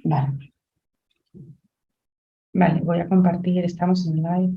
Vale, vale, voy a compartir, estamos en live.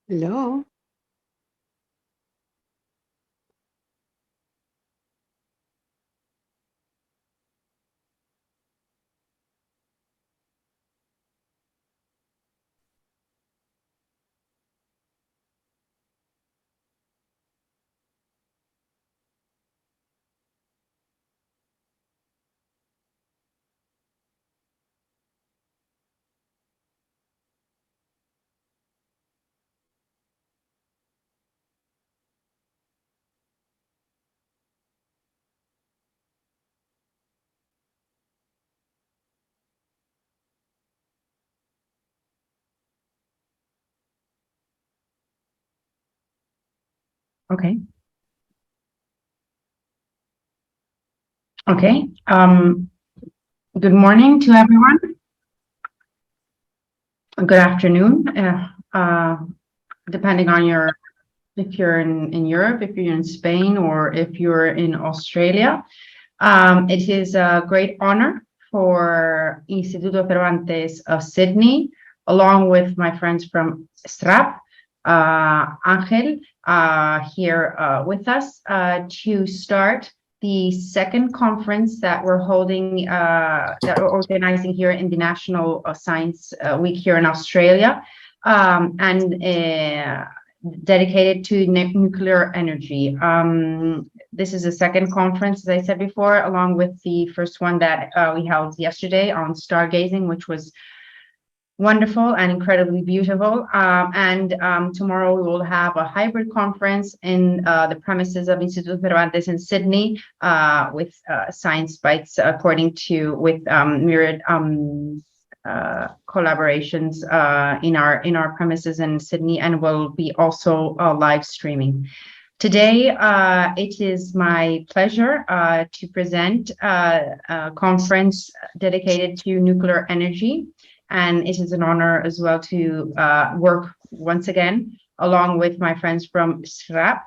Hello. Okay. Okay. Good morning to everyone. Good afternoon. Depending on if you're in Europe, if you're in Spain, or if you're in Australia. It is a great honor for Instituto Cervantes of Sydney, along with my friends from SRAP, Angel, here with us to start the second conference that we're holding, that we're organizing here in the National Science Week here in Australia, and dedicated to nuclear energy. This is the second conference, as I said before, along with the first one that we held yesterday on stargazing, which was wonderful and incredibly beautiful. Tomorrow we will have a hybrid conference in the premises of Instituto Cervantes in Sydney with Science Bites, with myriad collaborations in our premises in Sydney, and will be also live streaming. Today, it is my pleasure to present a conference dedicated to nuclear energy. And it is an honor as well to work once again, along with my friends from SRAP.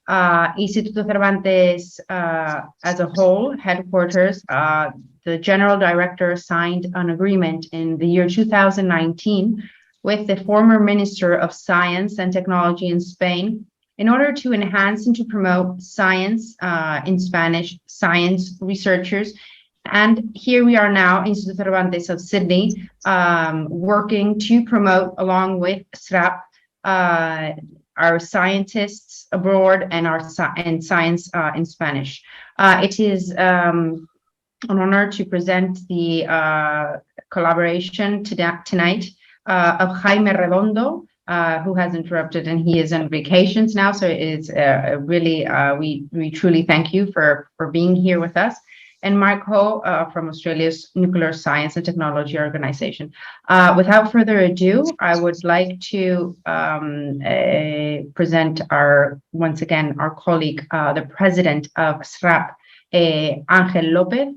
Instituto Cervantes as a whole, headquarters, the general director signed an agreement in the year 2019 with the former Minister of Science and Technology in Spain in order to enhance and to promote science, in Spanish, science researchers. And here we are now, Instituto Cervantes of Sydney, working to promote, along with SRAP, our scientists abroad and science in Spanish. It is an honor to present the collaboration tonight of Jaime Redondo, who has interrupted, and he is on vacations now. So it's really, we truly thank you for being here with us. And Mark Ho from Australia's Nuclear Science and Technology Organization. Without further ado, I would like to present once again, our colleague, the president of SRAP, Angel Lopez,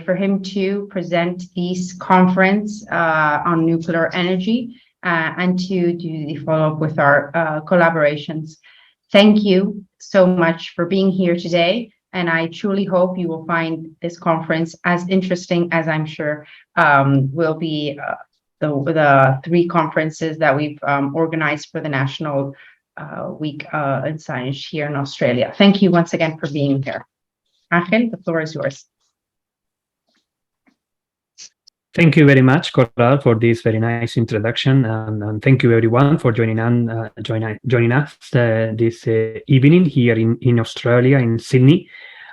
for him to present this conference on nuclear energy and to do the follow-up with our collaborations. Thank you so much for being here today. And I truly hope you will find this conference as interesting as I'm sure will be the three conferences that we've organized for the National Week in Science here in Australia. Thank you once again for being here. Angel, the floor is yours. Thank you very much, Coral, for this very nice introduction, and thank you everyone for joining us this evening here in Australia, in Sydney.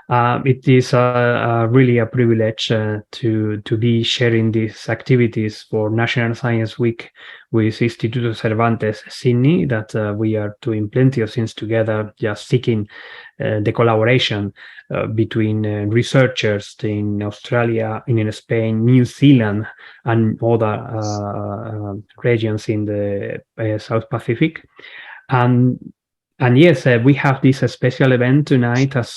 It is really a privilege to be sharing these activities for National Science Week with Instituto Cervantes Sydney, that we are doing plenty of things together, just seeking the collaboration between researchers in Australia, in Spain, New Zealand, and other regions in the South Pacific. And yes, we have this special event tonight as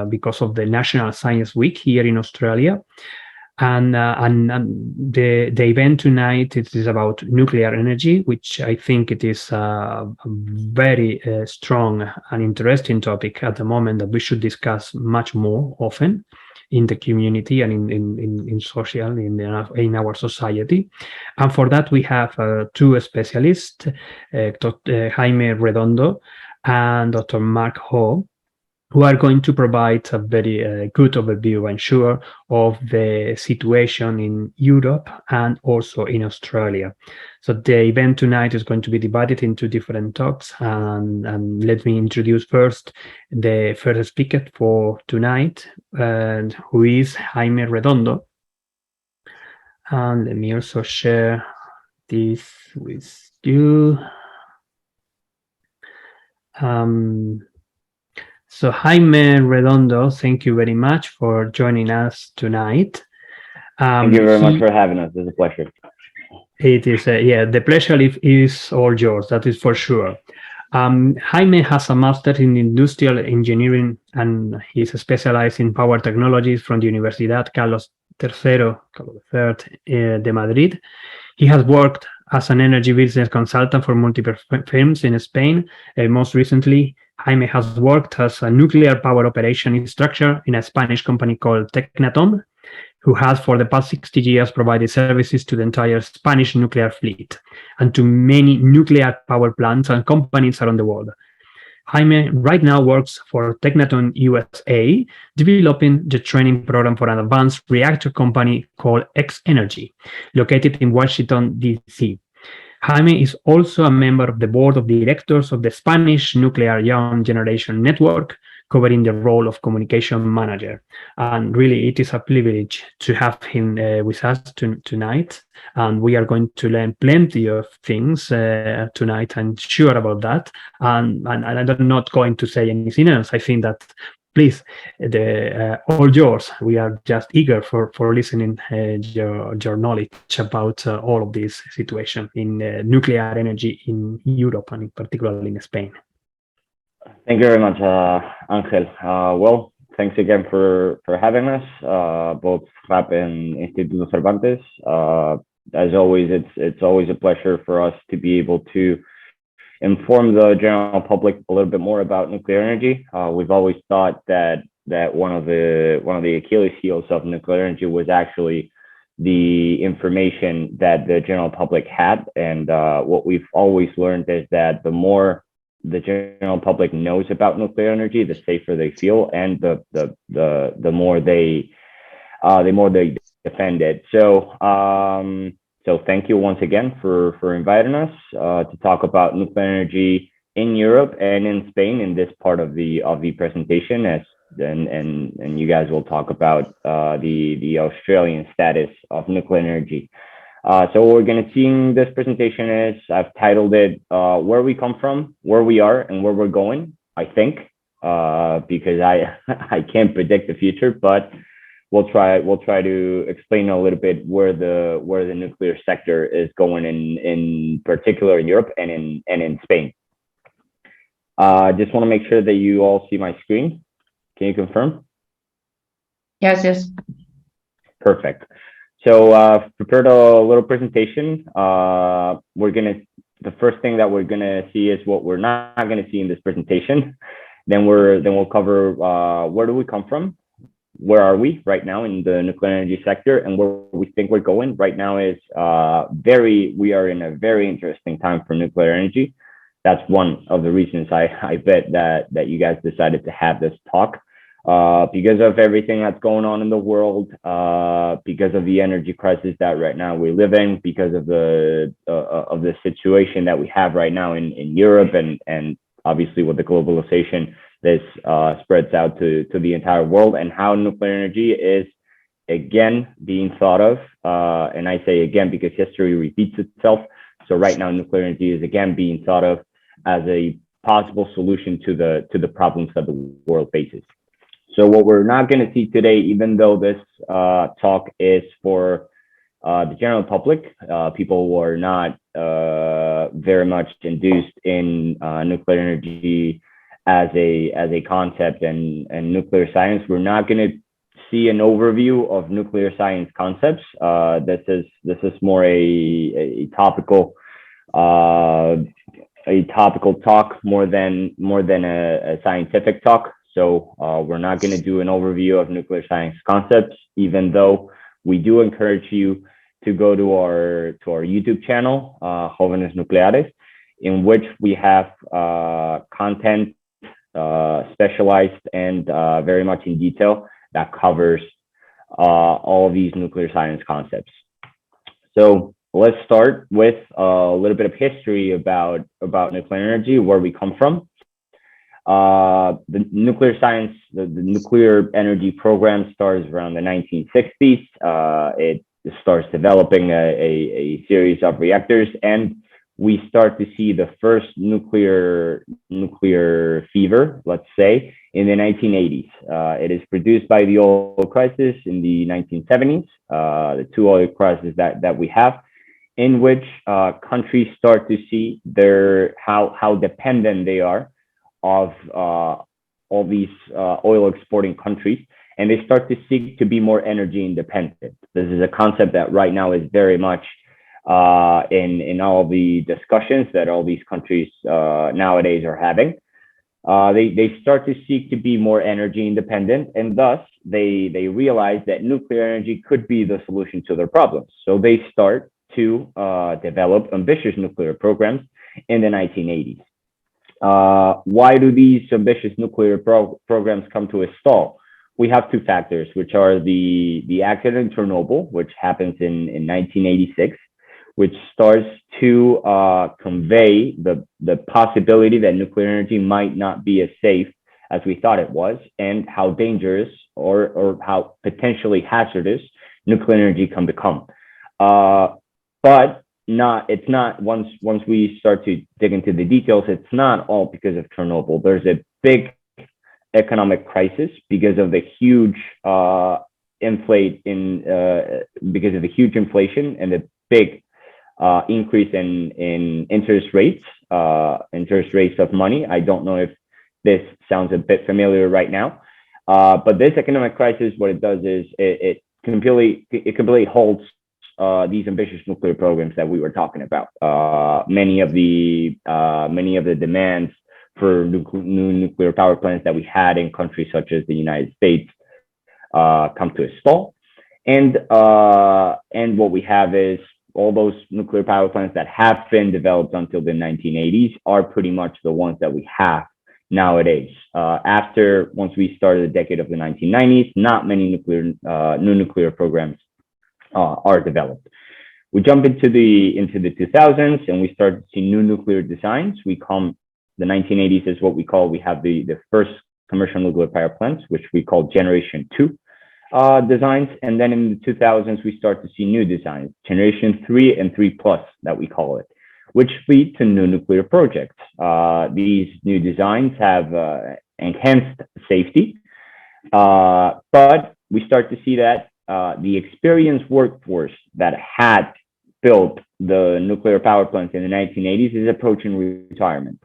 because of the National Science Week here in Australia. And the event tonight is about nuclear energy, which I think it is a very strong and interesting topic at the moment that we should discuss much more often in the community and in social, in our society. And for that, we have two specialists, Dr. Jaime Redondo and Dr. Mark Ho, who are going to provide a very good overview, I'm sure, of the situation in Europe and also in Australia. So the event tonight is going to be divided into different talks. And let me introduce first the first speaker for tonight, who is Jaime Redondo. And let me also share this with you. So Jaime Redondo, thank you very much for joining us tonight. Thank you very much for having us. It's a pleasure. It is, the pleasure is all yours, that is for sure. Jaime has a master in industrial engineering and he's specialized in power technologies from the Universidad Carlos III de Madrid. He has worked as an energy business consultant for multiple firms in Spain. Most recently, Jaime has worked as a nuclear power operation instructor in a Spanish company called Tecnatom, who has for the past 60 years provided services to the entire Spanish nuclear fleet and to many nuclear power plants and companies around the world. Jaime right now works for Tecnatom USA, developing the training program for an advanced reactor company called X Energy, located in Washington, D.C. Jaime is also a member of the board of directors of the Spanish Nuclear Young Generation Network, covering the role of communication manager. And really, it is a privilege to have him with us tonight. And we are going to learn plenty of things tonight, I'm sure about that. And I'm not going to say anything else. I think that, please, all yours. We are just eager for listening your knowledge about all of this situation in nuclear energy in Europe and particularly in Spain. Thank you very much, Angel. Well, thanks again for having us, both FRAP and Instituto Cervantes. As always, it's always a pleasure for us to be able to inform the general public a little bit more about nuclear energy. We've always thought that one of the Achilles heels of nuclear energy was actually the information that the general public had, and what we've always learned is that the more the general public knows about nuclear energy, the safer they feel, and the more they defend it. So thank you once again for inviting us to talk about nuclear energy in Europe and in Spain in this part of the presentation, and you guys will talk about the Australian status of nuclear energy. So what we're going to see in this presentation is, I've titled it Where We Come From, Where We Are, and Where We're Going, I think, because I can't predict the future, but we'll try to explain a little bit where the nuclear sector is going in particular in Europe and in Spain. Just want to make sure that you all see my screen. Can you confirm? Yes. Perfect. So prepared a little presentation. The first thing that we're gonna see is what we're not gonna see in this presentation. Then we'll cover where do we come from, where are we right now in the nuclear energy sector, and where we think we're going right now is we are in a very interesting time for nuclear energy. That's one of the reasons I bet that you guys decided to have this talk. Because of everything that's going on in the world, because of the energy crisis that right now we live in, because of the situation that we have right now in Europe, and obviously with the globalization, this spreads out to the entire world, and how nuclear energy is again being thought of. And I say again because history repeats itself. So right now, nuclear energy is again being thought of as a possible solution to the problems that the world faces. So what we're not going to see today, even though this talk is for the general public, people who are not very much induced in nuclear energy as a concept and nuclear science, we're not going to see an overview of nuclear science concepts. This is more a topical talk more than a scientific talk. So we're not going to do an overview of nuclear science concepts, even though we do encourage you to go to our YouTube channel, Jóvenes Nucleares, in which we have content specialized and very much in detail that covers all of these nuclear science concepts. So let's start with a little bit of history about nuclear energy, where we come from. The nuclear science, the nuclear energy program starts around the 1960s. It starts developing a series of reactors, and we start to see the first nuclear fever, let's say, in the 1980s. It is produced by the oil crisis in the 1970s, the two oil crises that we have, in which countries start to see how dependent they are of all these oil exporting countries, and they start to seek to be more energy independent. This is a concept that right now is very much in all the discussions that all these countries nowadays are having. They start to seek to be more energy independent, and thus they realize that nuclear energy could be the solution to their problems. So they start to develop ambitious nuclear programs in the 1980s. Why do these ambitious nuclear programs come to a stall? We have two factors, which are the accident in Chernobyl, which happens in 1986, which starts to convey the possibility that nuclear energy might not be as safe as we thought it was, and how dangerous or how potentially hazardous nuclear energy can become. But it's not, once we start to dig into the details, it's not all because of Chernobyl. There's a big economic crisis because of the huge inflation and the big increase in interest rates of money. I don't know if this sounds a bit familiar right now, but this economic crisis, what it does is it completely halts these ambitious nuclear programs that we were talking about. Many of the demands for new nuclear power plants that we had in countries such as the United States come to a stall, and what we have is all those nuclear power plants that have been developed until the 1980s are pretty much the ones that we have nowadays. Once we started the decade of the 1990s, not many new nuclear programs are developed. We jump into the 2000s, and we start to see new nuclear designs. The 1980s is what we have the first commercial nuclear power plants, which we call Generation 2 designs. And then in the 2000s, we start to see new designs, Generation 3 and 3 plus, that we call it, which lead to new nuclear projects. These new designs have enhanced safety, but we start to see that the experienced workforce that had built the nuclear power plants in the 1980s is approaching retirement.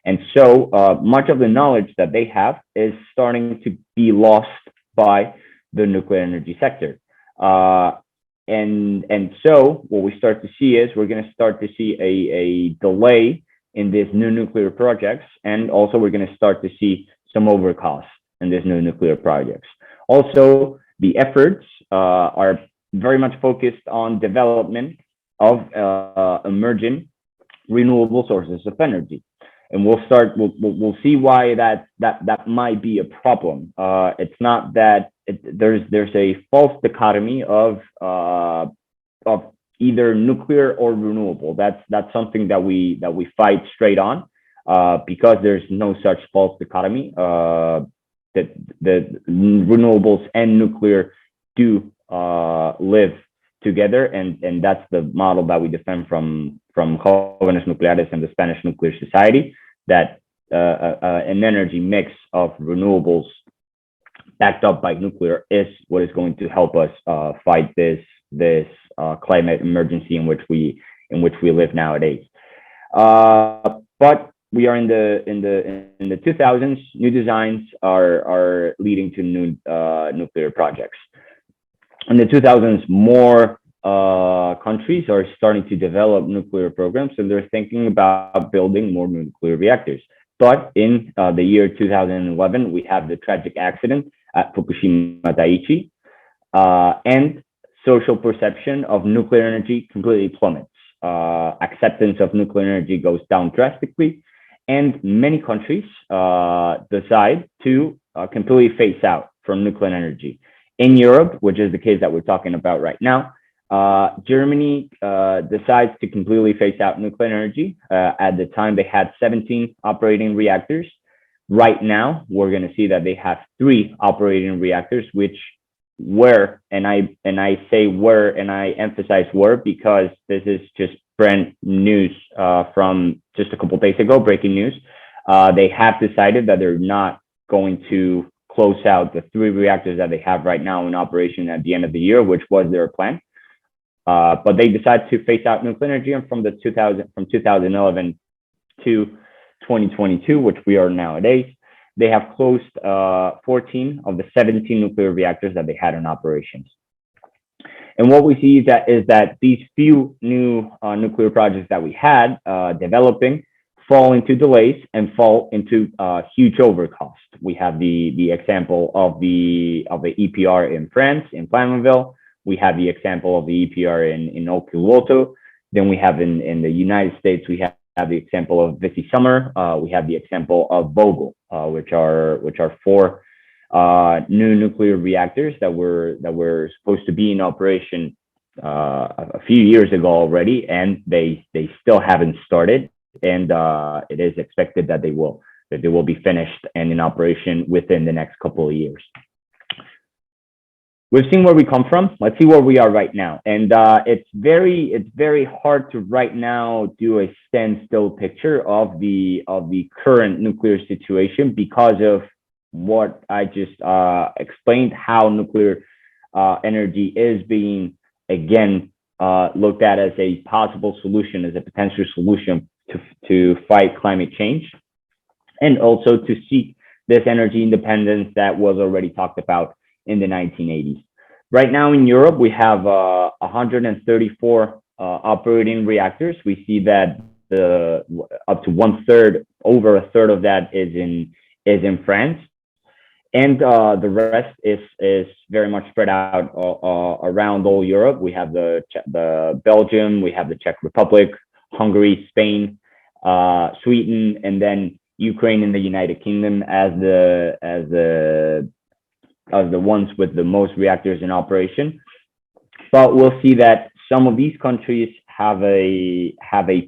And so much of the knowledge that they have is starting to be lost by the nuclear energy sector. And so what we start to see is we're going to start to see a delay in these new nuclear projects. And also we're going to start to see some overcosts in these new nuclear projects. Also, the efforts are very much focused on development of emerging renewable sources of energy. And we'll see why that might be a problem. It's not that there's a false dichotomy of either nuclear or renewable. That's something that we fight straight on, because there's no such false dichotomy. That the renewables and nuclear do live together, and that's the model that we defend from Jóvenes Nucleares and the Spanish Nuclear Society, that an energy mix of renewables backed up by nuclear is what is going to help us fight this climate emergency in which we live nowadays. But we are in the 2000s. New designs are leading to new nuclear projects. In the 2000s, more countries are starting to develop nuclear programs, so they're thinking about building more nuclear reactors. But in the year 2011, we have the tragic accident at Fukushima Daiichi, and social perception of nuclear energy completely plummets. Acceptance of nuclear energy goes down drastically, and many countries decide to completely phase out from nuclear energy. In Europe, which is the case that we're talking about right now, Germany decides to completely phase out nuclear energy. At the time, they had 17 operating reactors. Right now, we're going to see that they have 3 operating reactors, which were, and I say were, and I emphasize were, because this is just brand news from just a couple of days ago, breaking news. They have decided that they're not going to close out the 3 reactors that they have right now in operation at the end of the year, which was their plan. But they decided to phase out nuclear energy, and from 2011 to 2022, which we are nowadays, they have closed 14 of the 17 nuclear reactors that they had in operations. And what we see is that these few new nuclear projects that we had developing fall into delays and fall into huge overcost. We have the example of the EPR in France, in Flamanville. We have the example of the EPR in Olkiluoto. Then we have in the United States, we have the example of Visi Summer. We have the example of Vogtle, which are 4 new nuclear reactors that were supposed to be in operation a few years ago already, and they still haven't started. And it is expected that they will be finished and in operation within the next couple of years. We've seen where we come from. Let's see where we are right now. And it's very hard to right now do a standstill picture of the current nuclear situation because of what I just explained, how nuclear energy is being again looked at as a possible solution, as a potential solution to fight climate change, and also to seek this energy independence that was already talked about in the 1980s. Right now in Europe, we have 134 operating reactors. We see that up to 1/3, over 1/3 of that is in France, and the rest is very much spread out around all Europe. We have the Belgium, we have the Czech Republic, Hungary, Spain, Sweden, and then Ukraine and the United Kingdom as the ones with the most reactors in operation. But we'll see that some of these countries have a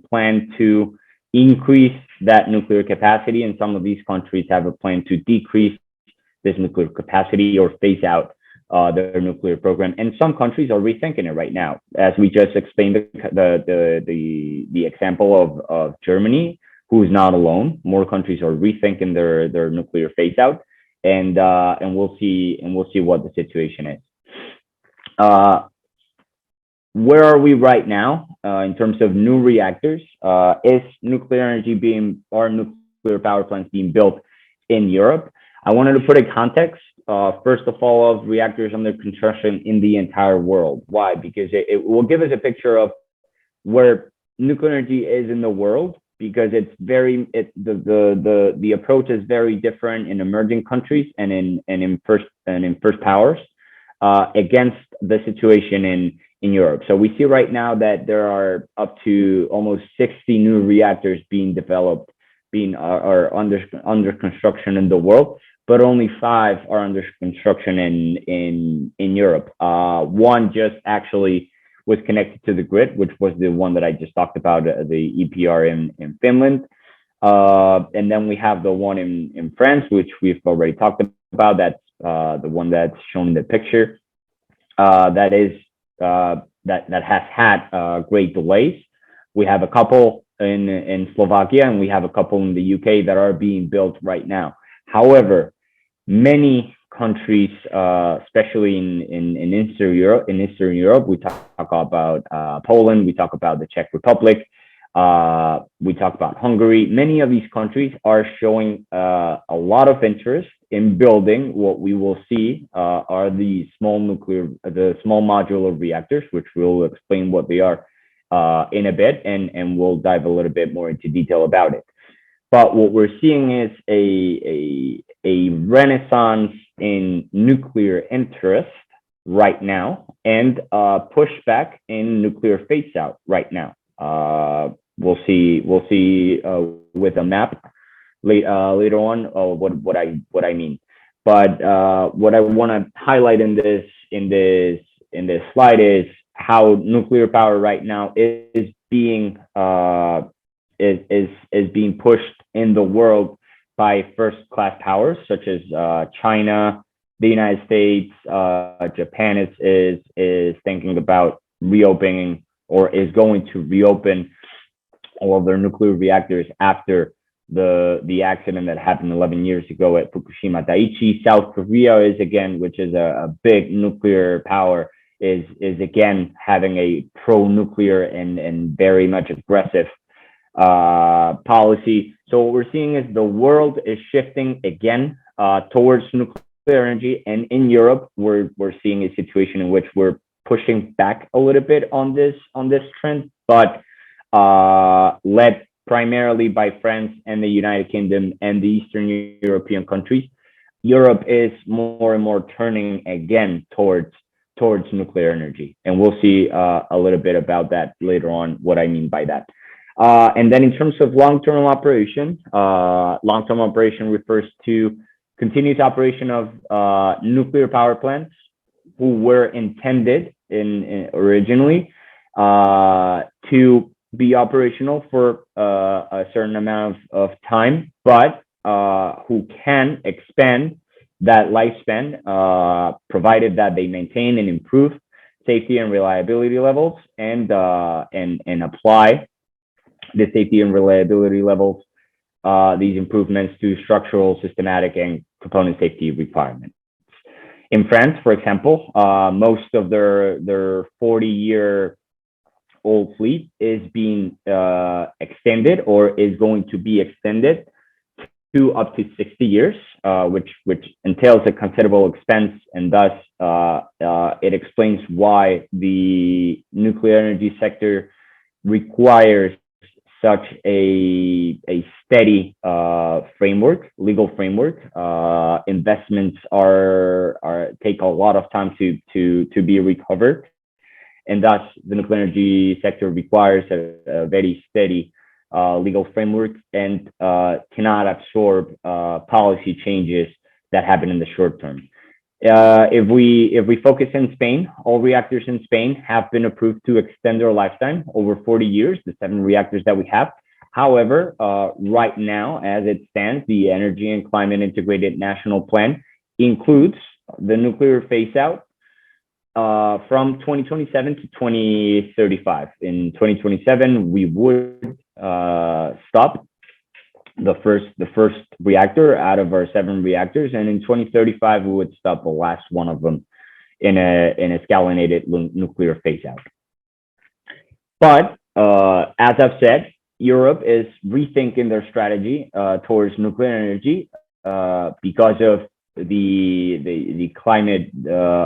plan to increase that nuclear capacity, and some of these countries have a plan to decrease this nuclear capacity or phase out their nuclear program. And some countries are rethinking it right now. As we just explained, the example of Germany, who is not alone. More countries are rethinking their nuclear phase out. And we'll see what the situation is. Where are we right now in terms of new reactors? Is nuclear energy or nuclear power plants being built in Europe? I wanted to put a context, first of all, of reactors under construction in the entire world. Why? Because it will give us a picture of where nuclear energy is in the world, because the approach is very different in emerging countries and in first powers against the situation in Europe. So we see right now that there are up to almost 60 new reactors being developed, are under construction in the world, but only 5 are under construction in Europe. One just actually was connected to the grid, which was the one that I just talked about, the EPR in Finland. And then we have the one in France, which we've already talked about. That's the one that's shown in the picture. That has had great delays. We have a couple in Slovakia, and we have a couple in the UK that are being built right now. However, many countries, especially in Eastern Europe, we talk about Poland, we talk about the Czech Republic, We talked about Hungary. Many of these countries are showing a lot of interest in building what we will see are the small modular reactors, which we'll explain what they are in a bit, and we'll dive a little bit more into detail about it. But what we're seeing is a renaissance in nuclear interest right now, and pushback in nuclear phase out right now. We'll see with a map later on what I mean. But what I want to highlight in this slide is how nuclear power right now is being pushed in the world by first-class powers such as China, the United States. Japan is thinking about reopening, or is going to reopen all of their nuclear reactors after the accident that happened 11 years ago at Fukushima Daiichi. South Korea is again, which is a big nuclear power, is again having a pro-nuclear and very much aggressive policy. So what we're seeing is the world is shifting again towards nuclear energy, and in Europe we're seeing a situation in which we're pushing back a little bit on this trend, but led primarily by France and the United Kingdom and the Eastern European countries. Europe is more and more turning again towards nuclear energy, and we'll see a little bit about that later on, what I mean by that. And then in terms of long-term operation refers to continuous operation of nuclear power plants who were intended originally to be operational for a certain amount of time, but who can expand that lifespan, provided that they maintain and improve safety and reliability levels, and apply the safety and reliability levels, these improvements to structural, systematic, and component safety requirements. In France, for example, most of their 40-year-old fleet is being extended, or is going to be extended to up to 60 years, which entails a considerable expense, and thus it explains why the nuclear energy sector requires such a steady legal framework. Investments take a lot of time to be recovered, and thus the nuclear energy sector requires a very steady legal framework, and cannot absorb policy changes that happen in the short term. If we focus in Spain, all reactors in Spain have been approved to extend their lifetime over 40 years, the 7 reactors that we have. However, right now, as it stands, the Energy and Climate Integrated National Plan includes the nuclear phase out from 2027 to 2035. In 2027, we would stop the first reactor out of our 7 reactors, and in 2035 we would stop the last one of them in a scalinated nuclear phase out. But as I've said, Europe is rethinking their strategy towards nuclear energy because of the climate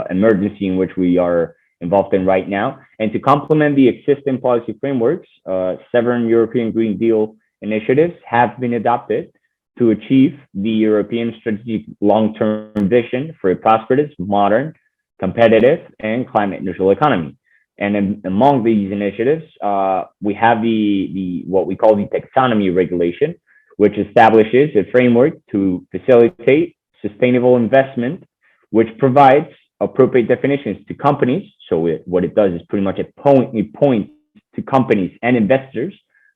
emergency in which we are involved in right now, and to complement the existing policy frameworks, 7 European Green Deal initiatives have been adopted to achieve the European strategic long-term vision for a prosperous, modern, competitive, and climate-neutral economy. And among these initiatives, we have the what we call the taxonomy regulation, which establishes a framework to facilitate sustainable investment, which provides appropriate definitions to companies. So what it does is pretty much it points to companies and investors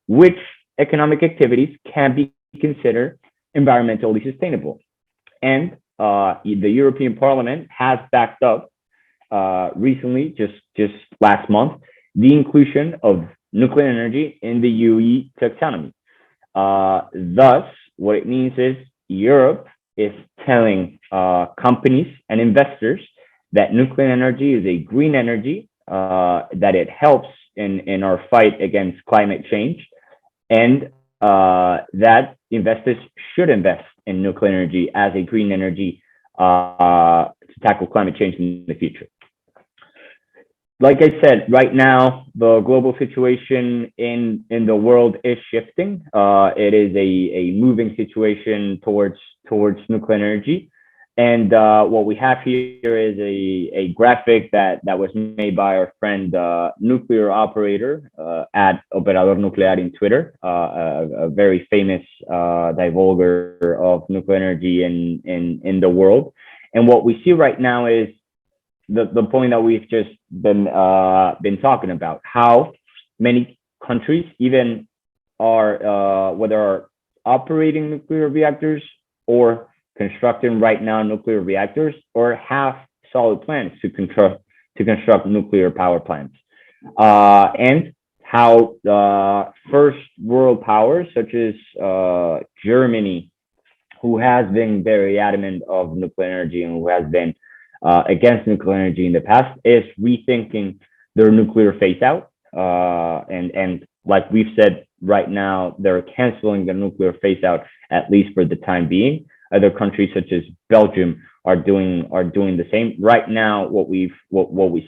which economic activities can be considered environmentally sustainable. And the European Parliament has backed up recently, just last month, the inclusion of nuclear energy in the UE taxonomy. Thus, what it means is Europe is telling companies and investors that nuclear energy is a green energy, that it helps in our fight against climate change, and that investors should invest in nuclear energy as a green energy to tackle climate change in the future. Like I said, right now, the global situation in the world is shifting. It is a moving situation towards nuclear energy. And what we have here is a graphic that was made by our friend, nuclear operator at Operador Nuclear in Twitter, a very famous divulger of nuclear energy in the world. And what we see right now is the point that we've just been talking about, how many countries even are whether are operating nuclear reactors or constructing right now nuclear reactors, or have solid plans to construct nuclear power plants, and how first world powers such as Germany, who has been very adamant of nuclear energy and who has been against nuclear energy in the past, is rethinking their nuclear phase out. And like we've said, right now, they're canceling the nuclear phase out, at least for the time being. Other countries such as Belgium are doing the same. Right now, what we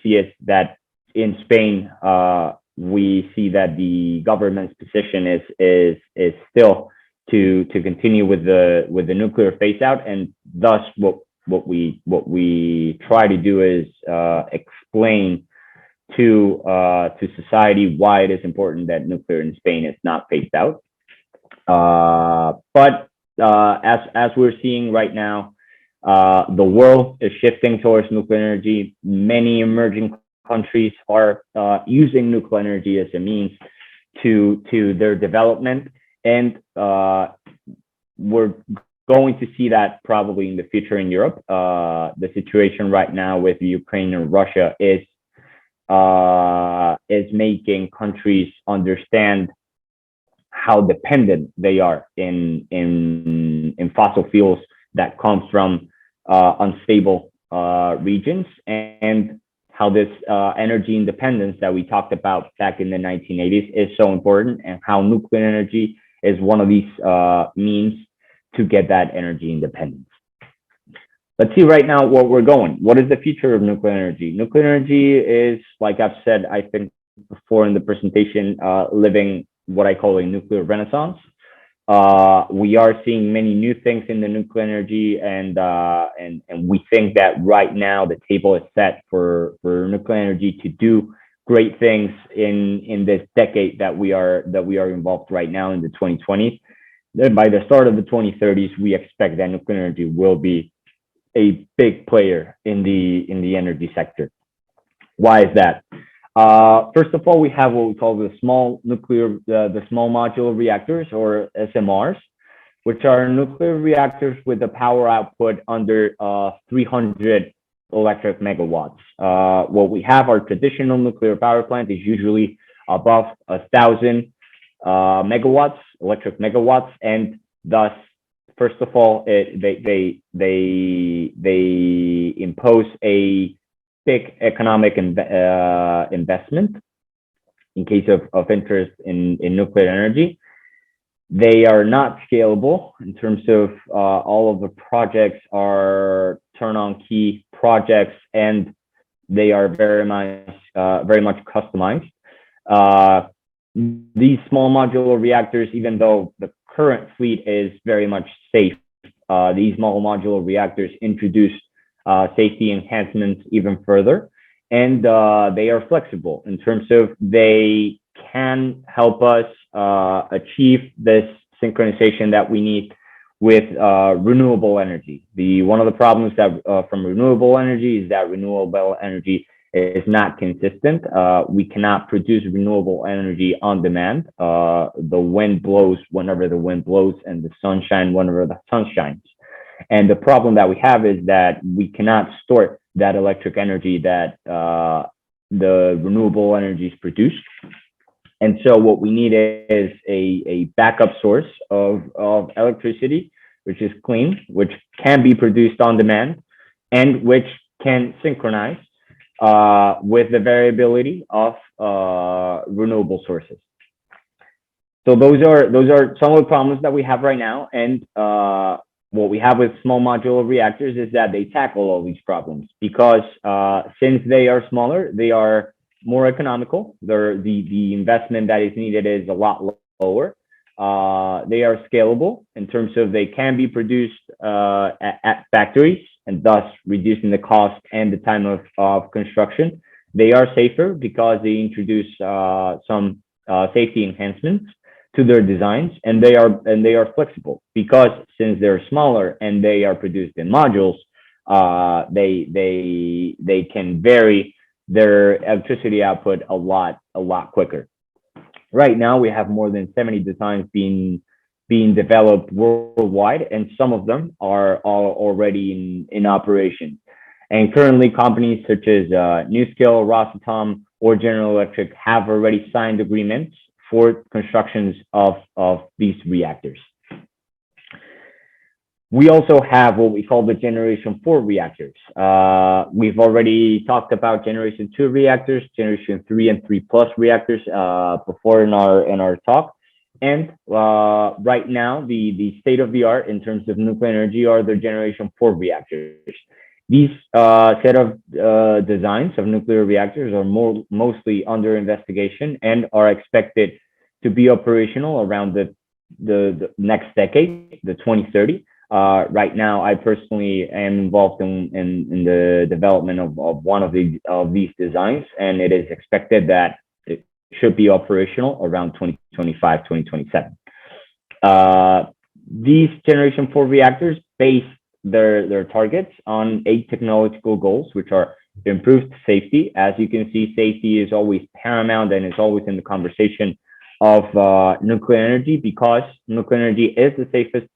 see is that in Spain, we see that the government's position is still to continue with the nuclear phase out, and thus what we try to do is explain to society why it is important that nuclear in Spain is not phased out. But as we're seeing right now, the world is shifting towards nuclear energy. Many emerging countries are using nuclear energy as a means to their development, and we're going to see that probably in the future in Europe. The situation right now with Ukraine and Russia is making countries understand how dependent they are in fossil fuels that comes from unstable regions, and how this energy independence that we talked about back in the 1980s is so important, and how nuclear energy is one of these means to get that energy independence. Let's see right now where we're going. What is the future of nuclear energy? Nuclear energy is, like I've said, I think before in the presentation, living what I call a nuclear renaissance. We are seeing many new things in the nuclear energy, and we think that right now the table is set for nuclear energy to do great things in this decade that we are involved right now in the 2020s. Then by the start of the 2030s, we expect that nuclear energy will be a big player in the energy sector. Why is that? First of all, we have what we call the small modular reactors, or SMRs, which are nuclear reactors with a power output under 300 electric megawatts. What we have, our traditional nuclear power plant, is usually above 1,000 megawatts, electric megawatts, and thus, first of all, they impose a big economic investment in case of interest in nuclear energy. They are not scalable in terms of all of the projects are turn-on-key projects, and they are very much customized. These small modular reactors, even though the current fleet is very much safe, these small modular reactors introduce safety enhancements even further, and they are flexible in terms of they can help us achieve this synchronization that we need with renewable energy. One of the problems that from renewable energy is that renewable energy is not consistent. We cannot produce renewable energy on demand. The wind blows whenever the wind blows, and the sun shines whenever the sun shines. And the problem that we have is that we cannot store that electric energy that the renewable energies produce. And so what we need is a backup source of electricity, which is clean, which can be produced on demand, and which can synchronize with the variability of renewable sources. So those are some of the problems that we have right now. And what we have with small modular reactors is that they tackle all these problems because since they are smaller, they are more economical. The investment that is needed is a lot lower. They are scalable in terms of they can be produced at factories and thus reducing the cost and the time of construction. They are safer because they introduce some safety enhancements to their designs, and they are flexible because since they're smaller and they are produced in modules, they can vary their electricity output a lot quicker. Right now, we have more than 70 designs being developed worldwide, and some of them are already in operation. And currently, companies such as NuScale, Rosatom, or General Electric have already signed agreements for constructions of these reactors. We also have what we call the Generation 4 reactors. We've already talked about Generation 2 reactors, Generation 3 and 3 plus reactors before in our talk. And right now, the state of the art in terms of nuclear energy are the Generation 4 reactors. These set of designs of nuclear reactors are mostly under investigation and are expected to be operational around the next decade, the 2030. Right now, I personally am involved in the development of one of these designs, and it is expected that it should be operational around 2025, 2027. These Generation 4 reactors base their targets on 8 technological goals, which are improved safety. As you can see, safety is always paramount and is always in the conversation of nuclear energy because nuclear energy is the safest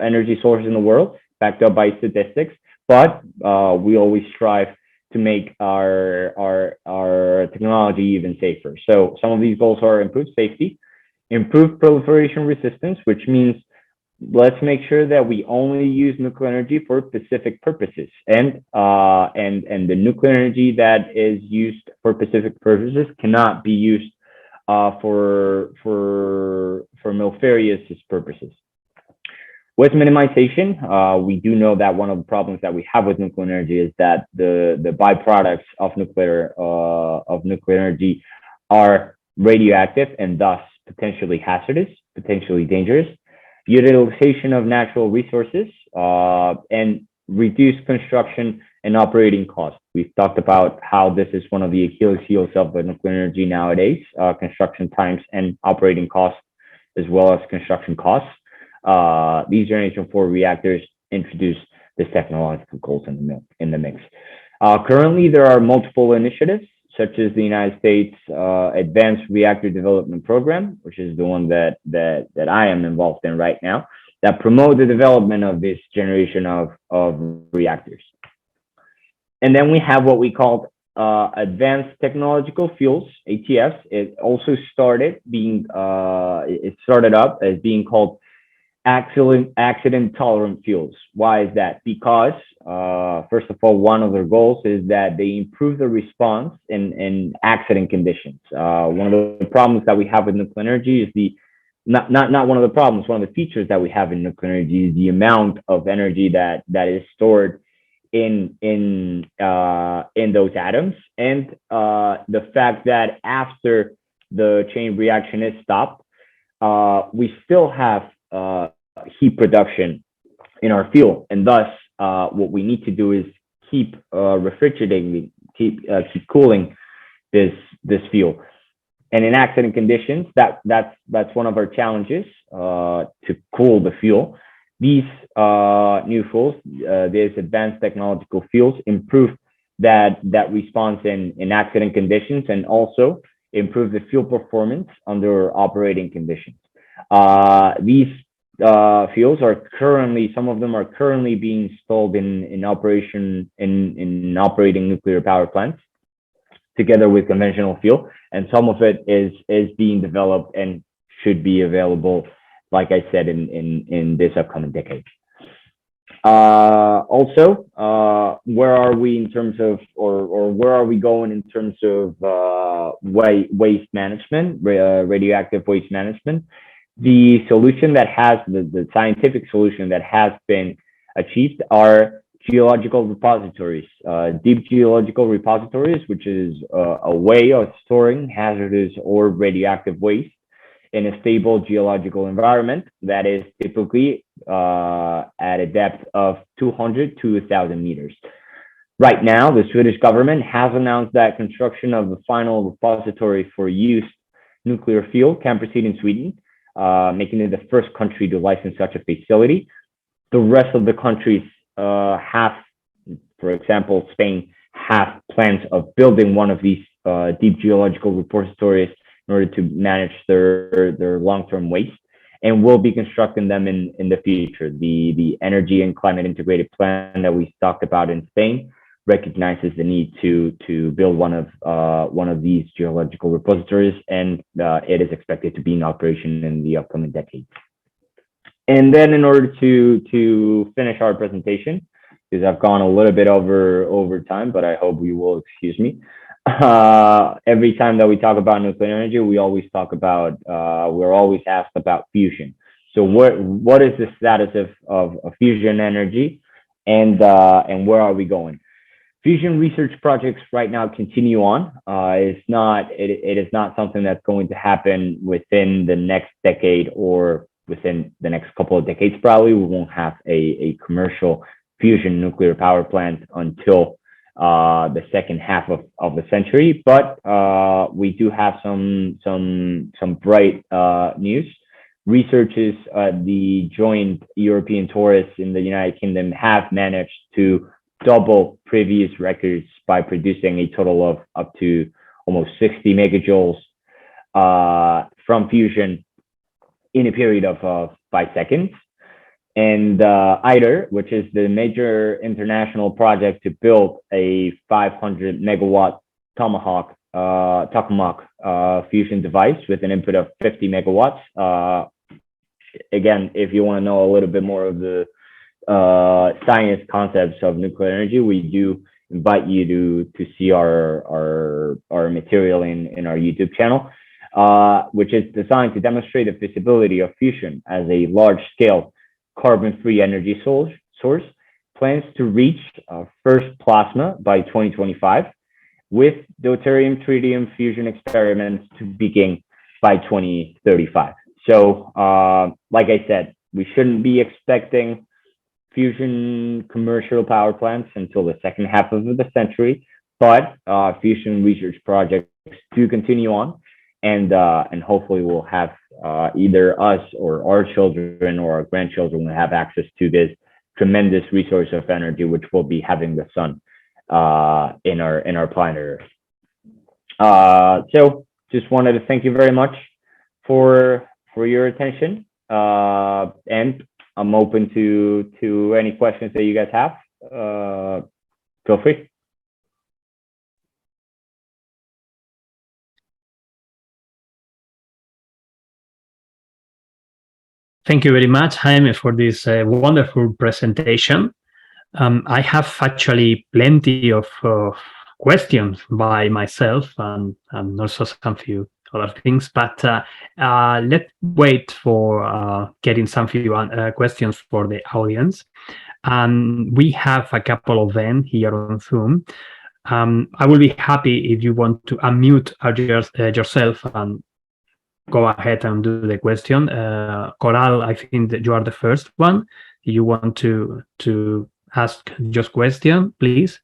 energy source in the world, backed up by statistics. But we always strive to make our technology even safer. So some of these goals are improved safety, improved proliferation resistance, which means let's make sure that we only use nuclear energy for specific purposes, and the nuclear energy that is used for specific purposes cannot be used for nefarious purposes. With minimization, we do know that one of the problems that we have with nuclear energy is that the byproducts of nuclear energy are radioactive and thus potentially hazardous, potentially dangerous. Utilization of natural resources, and reduced construction and operating costs. We've talked about how this is one of the Achilles heels of the nuclear energy nowadays, construction times and operating costs, as well as construction costs. These Generation 4 reactors introduce this technological goals in the mix. Currently, there are multiple initiatives, such as the United States Advanced Reactor Development Program, which is the one that I am involved in right now, that promote the development of this generation of reactors. And then we have what we call Advanced Technological Fuels, ATFs. It also started up as being called accident tolerant fuels. Why is that? Because first of all, one of their goals is that they improve the response in accident conditions. One of the problems that we have with nuclear energy is not one of the problems. One of the features that we have in nuclear energy is the amount of energy that is stored in those atoms, and the fact that after the chain reaction is stopped, we still have heat production in our fuel, and thus what we need to do is keep refrigerating, keep cooling this fuel. And in accident conditions, that's one of our challenges, to cool the fuel. These new fuels, these advanced technological fuels, improve that response in accident conditions, and also improve the fuel performance under operating conditions. These fuels are currently, some of them are currently being installed in operating nuclear power plants together with conventional fuel, and some of it is being developed and should be available, like I said, in this upcoming decade. Also, where are we in terms of, or where are we going in terms of waste management, radioactive waste management? The solution that has, the scientific solution that has been achieved are geological repositories, deep geological repositories, which is a way of storing hazardous or radioactive waste in a stable geological environment that is typically at a depth of 200 to 1,000 meters. Right now, the Swedish government has announced that construction of the final repository for used nuclear fuel can proceed in Sweden, making it the first country to license such a facility. The rest of the countries have, for example, Spain, have plans of building one of these deep geological repositories in order to manage their long-term waste, and will be constructing them in the future. The energy and climate integrated plan that we talked about in Spain recognizes the need to build one of these geological repositories, and it is expected to be in operation in the upcoming decade. And then, in order to finish our presentation, because I've gone a little bit over time, but I hope you will excuse me. Every time that we talk about nuclear energy, we always talk about, we're always asked about fusion. So what is the status of fusion energy, and where are we going? Fusion research projects right now continue on. It is not something that's going to happen within the next decade or within the next couple of decades. Probably we won't have a commercial fusion nuclear power plant until the second half of the century, but we do have some bright news. Researchers at the joint European tourists in the United Kingdom have managed to double previous records by producing a total of up to almost 60 megajoules from fusion in a period of 5 seconds. And ITER, which is the major international project to build a 500 megawatt tokamak fusion device with an input of 50 megawatts. Again, if you want to know a little bit more of the science concepts of nuclear energy, we do invite you to see our material in our YouTube channel, which is designed to demonstrate the feasibility of fusion as a large-scale carbon-free energy source, plans to reach first plasma by 2025, with deuterium-tritium fusion experiments to begin by 2035. So, like I said, we shouldn't be expecting fusion commercial power plants until the second half of the century, but fusion research projects do continue on, and hopefully we'll have either us or our children or our grandchildren will have access to this tremendous resource of energy, which will be having the sun in our planet Earth. So just wanted to thank you very much for your attention, and I'm open to any questions that you guys have. Feel free. Thank you very much, Jaime, for this wonderful presentation. I have actually plenty of questions by myself and also some few other things, but let's wait for getting some few questions for the audience. We have a couple of them here on Zoom. I will be happy if you want to unmute yourself and go ahead and do the question. Coral, I think that you are the first one. You want to ask just question, please?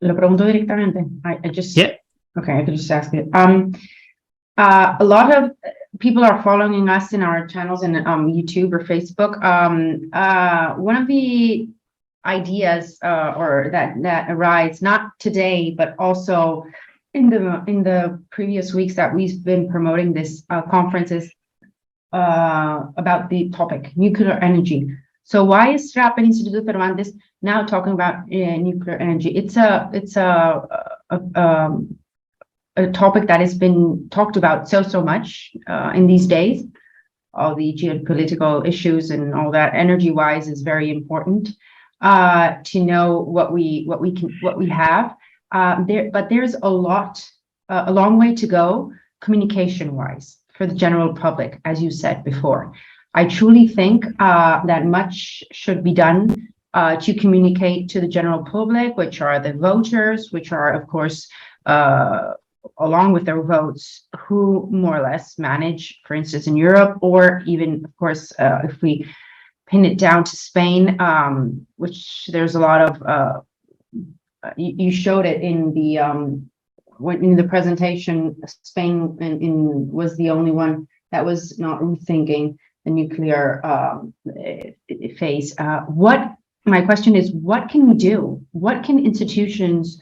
Lo pregunto directamente. I just, yeah. Okay, I could just ask it. A lot of people are following us in our channels in YouTube or Facebook. One of the ideas or that arises, not today, but also in the previous weeks that we've been promoting this conferences about the topic nuclear energy. So why is SRAP and Instituto Cervantes now talking about nuclear energy? It's a topic that has been talked about so much in these days. all the geopolitical issues and all that energy-wise is very important to know what we have. But there's a long way to go communication-wise for the general public, as you said before. I truly think that much should be done to communicate to the general public, which are the voters, which are, of course, along with their votes, who more or less manage, for instance, in Europe, or even, of course, if we pin it down to Spain, which there's a lot of, you showed it in the presentation. Spain was the only one that was not rethinking the nuclear phase. My question is, what can we do? What can institutions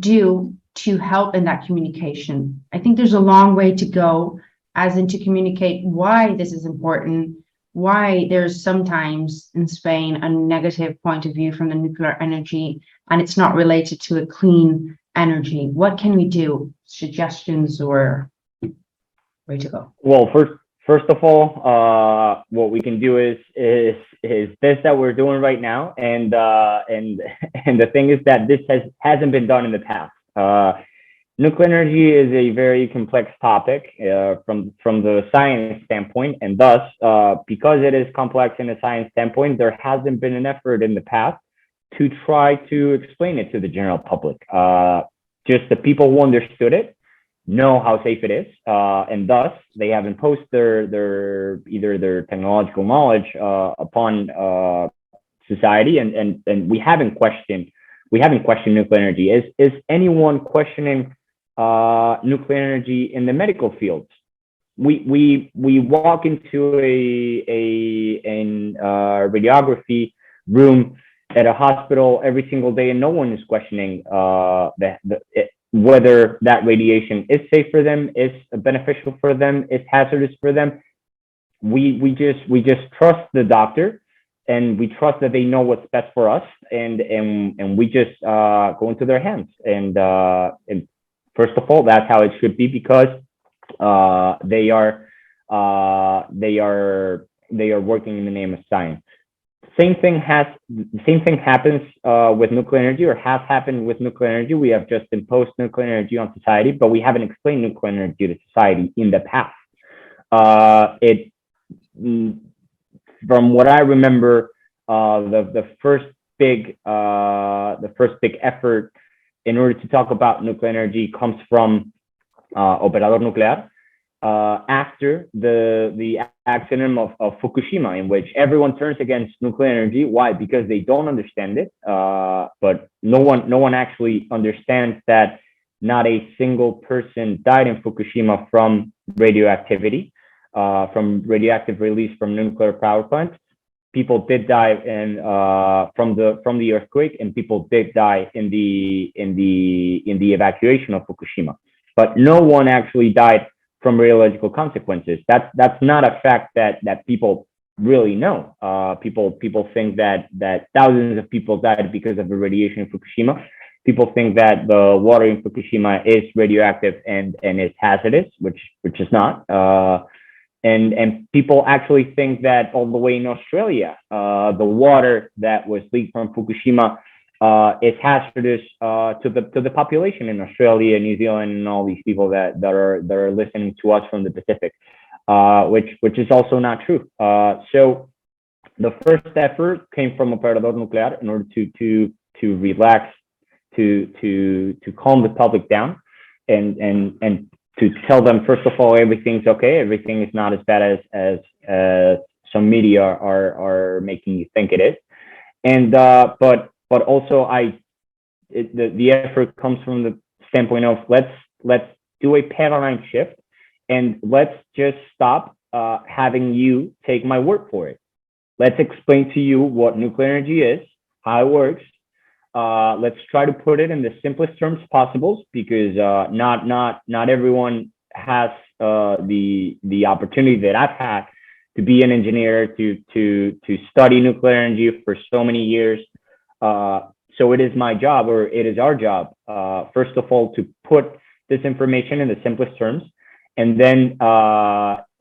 do to help in that communication? I think there's a long way to go, as in to communicate why this is important, why there's sometimes in Spain a negative point of view from the nuclear energy, and it's not related to a clean energy. What can we do? Suggestions or way to go? Well, first of all, what we can do is this that we're doing right now, and the thing is that this hasn't been done in the past. Nuclear energy is a very complex topic from the science standpoint, and thus, because it is complex in a science standpoint, there hasn't been an effort in the past to try to explain it to the general public. Just the people who understood it know how safe it is, and thus they have imposed their either their technological knowledge upon society, and we haven't questioned nuclear energy. Is anyone questioning nuclear energy in the medical fields? We walk into a radiography room at a hospital every single day, and no one is questioning whether that radiation is safe for them, is beneficial for them, is hazardous for them. We just trust the doctor, and we trust that they know what's best for us, and we just go into their hands. And first of all, that's how it should be, because they are working in the name of science. Same thing happens with nuclear energy, or has happened with nuclear energy. We have just imposed nuclear energy on society, but we haven't explained nuclear energy to society in the past. From what I remember, the first big effort in order to talk about nuclear energy comes from Operador Nuclear, after the accident of Fukushima, in which everyone turns against nuclear energy. Why? Because they don't understand it. But no one actually understands that not a single person died in Fukushima from radioactivity, from radioactive release from nuclear power plants. People did die from the earthquake, and people did die in the evacuation of Fukushima. But no one actually died from radiological consequences. That's not a fact that people really know. People think that thousands of people died because of the radiation in Fukushima. People think that the water in Fukushima is radioactive and is hazardous, which is not. And people actually think that all the way in Australia, the water that was leaked from Fukushima is hazardous to the population in Australia, New Zealand, and all these people that are listening to us from the Pacific, which is also not true. So the first effort came from Operador Nuclear in order to relax, to calm the public down, and to tell them, first of all, everything's okay, everything is not as bad as some media are making you think it is. And but also the effort comes from the standpoint of let's do a paradigm shift, and let's just stop having you take my word for it. Let's explain to you what nuclear energy is, how it works. Let's try to put it in the simplest terms possible, because not everyone has the opportunity that I've had to be an engineer, to study nuclear energy for so many years. So it is my job, or it is our job, first of all, to put this information in the simplest terms, and then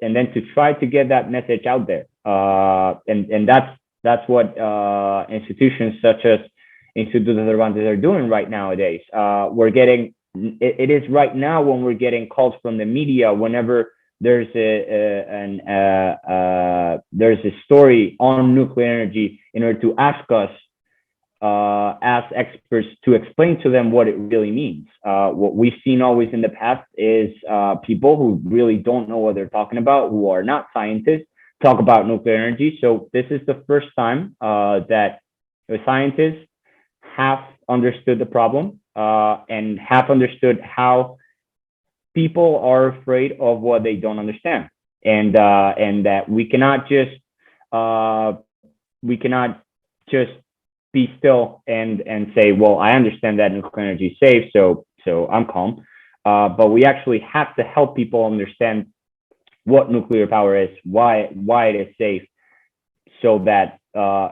and then to try to get that message out there. And that's what institutions such as Instituto de Cervantes are doing right nowadays. We're getting, it is right now when we're getting calls from the media whenever there's a story on nuclear energy, in order to ask us as experts to explain to them what it really means. What we've seen always in the past is people who really don't know what they're talking about, who are not scientists, talk about nuclear energy. So this is the first time that the scientists have understood the problem and have understood how people are afraid of what they don't understand, and that we cannot just be still and say, well, I understand that nuclear energy is safe, so I'm calm. But we actually have to help people understand what nuclear power is, why it is safe, so that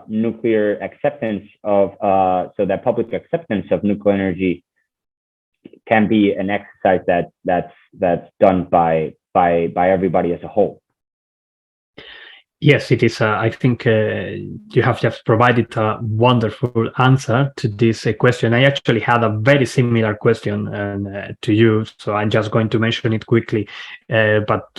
nuclear acceptance of so that public acceptance of nuclear energy can be an exercise that's done by everybody as a whole. Yes, it is. I think you have just provided a wonderful answer to this question. I actually had a very similar question to you, so I'm just going to mention it quickly. But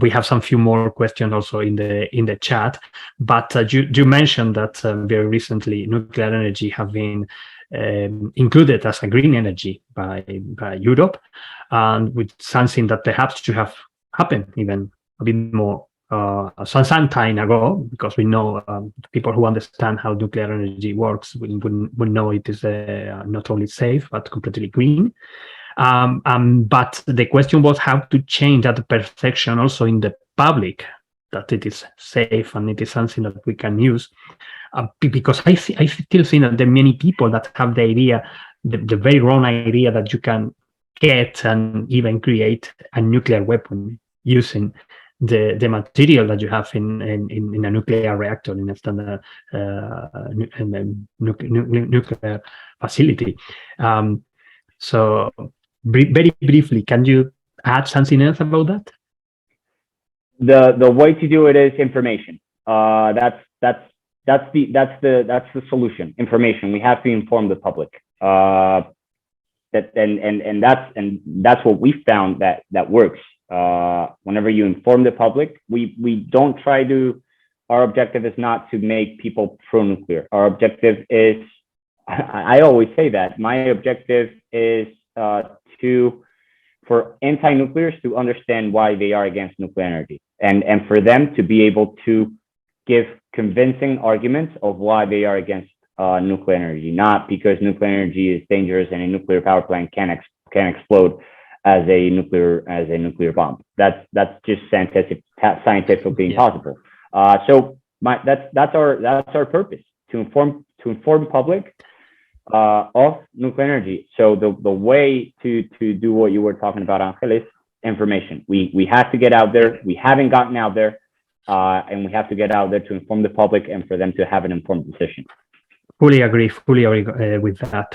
we have some few more questions also in the chat. But you mentioned that very recently nuclear energy have been included as a green energy by Europe, and with something that perhaps should have happened even a bit more some time ago, because we know people who understand how nuclear energy works would know it is not only safe but completely green. But the question was how to change that perception also in the public, that it is safe and it is something that we can use. Because I still think that there are many people that have the idea, the very wrong idea, that you can get and even create a nuclear weapon using the material that you have in a nuclear reactor, in a standard nuclear facility. So very briefly, can you add something else about that? The way to do it is information. That's the solution. Information. We have to inform the public. That's what we found that works. Whenever you inform the public, we don't try to. Our objective is not to make people pro-nuclear. Our objective is, I always say that my objective is for anti-nuclears to understand why they are against nuclear energy, and for them to be able to give convincing arguments of why they are against nuclear energy, not because nuclear energy is dangerous and a nuclear power plant can explode as a nuclear bomb. That's just scientifically impossible. So that's our purpose, to inform public of nuclear energy. So the way to do what you were talking about, Angel, is information. We have to get out there. We haven't gotten out there, and we have to get out there to inform the public and for them to have an informed decision. Fully agree with that.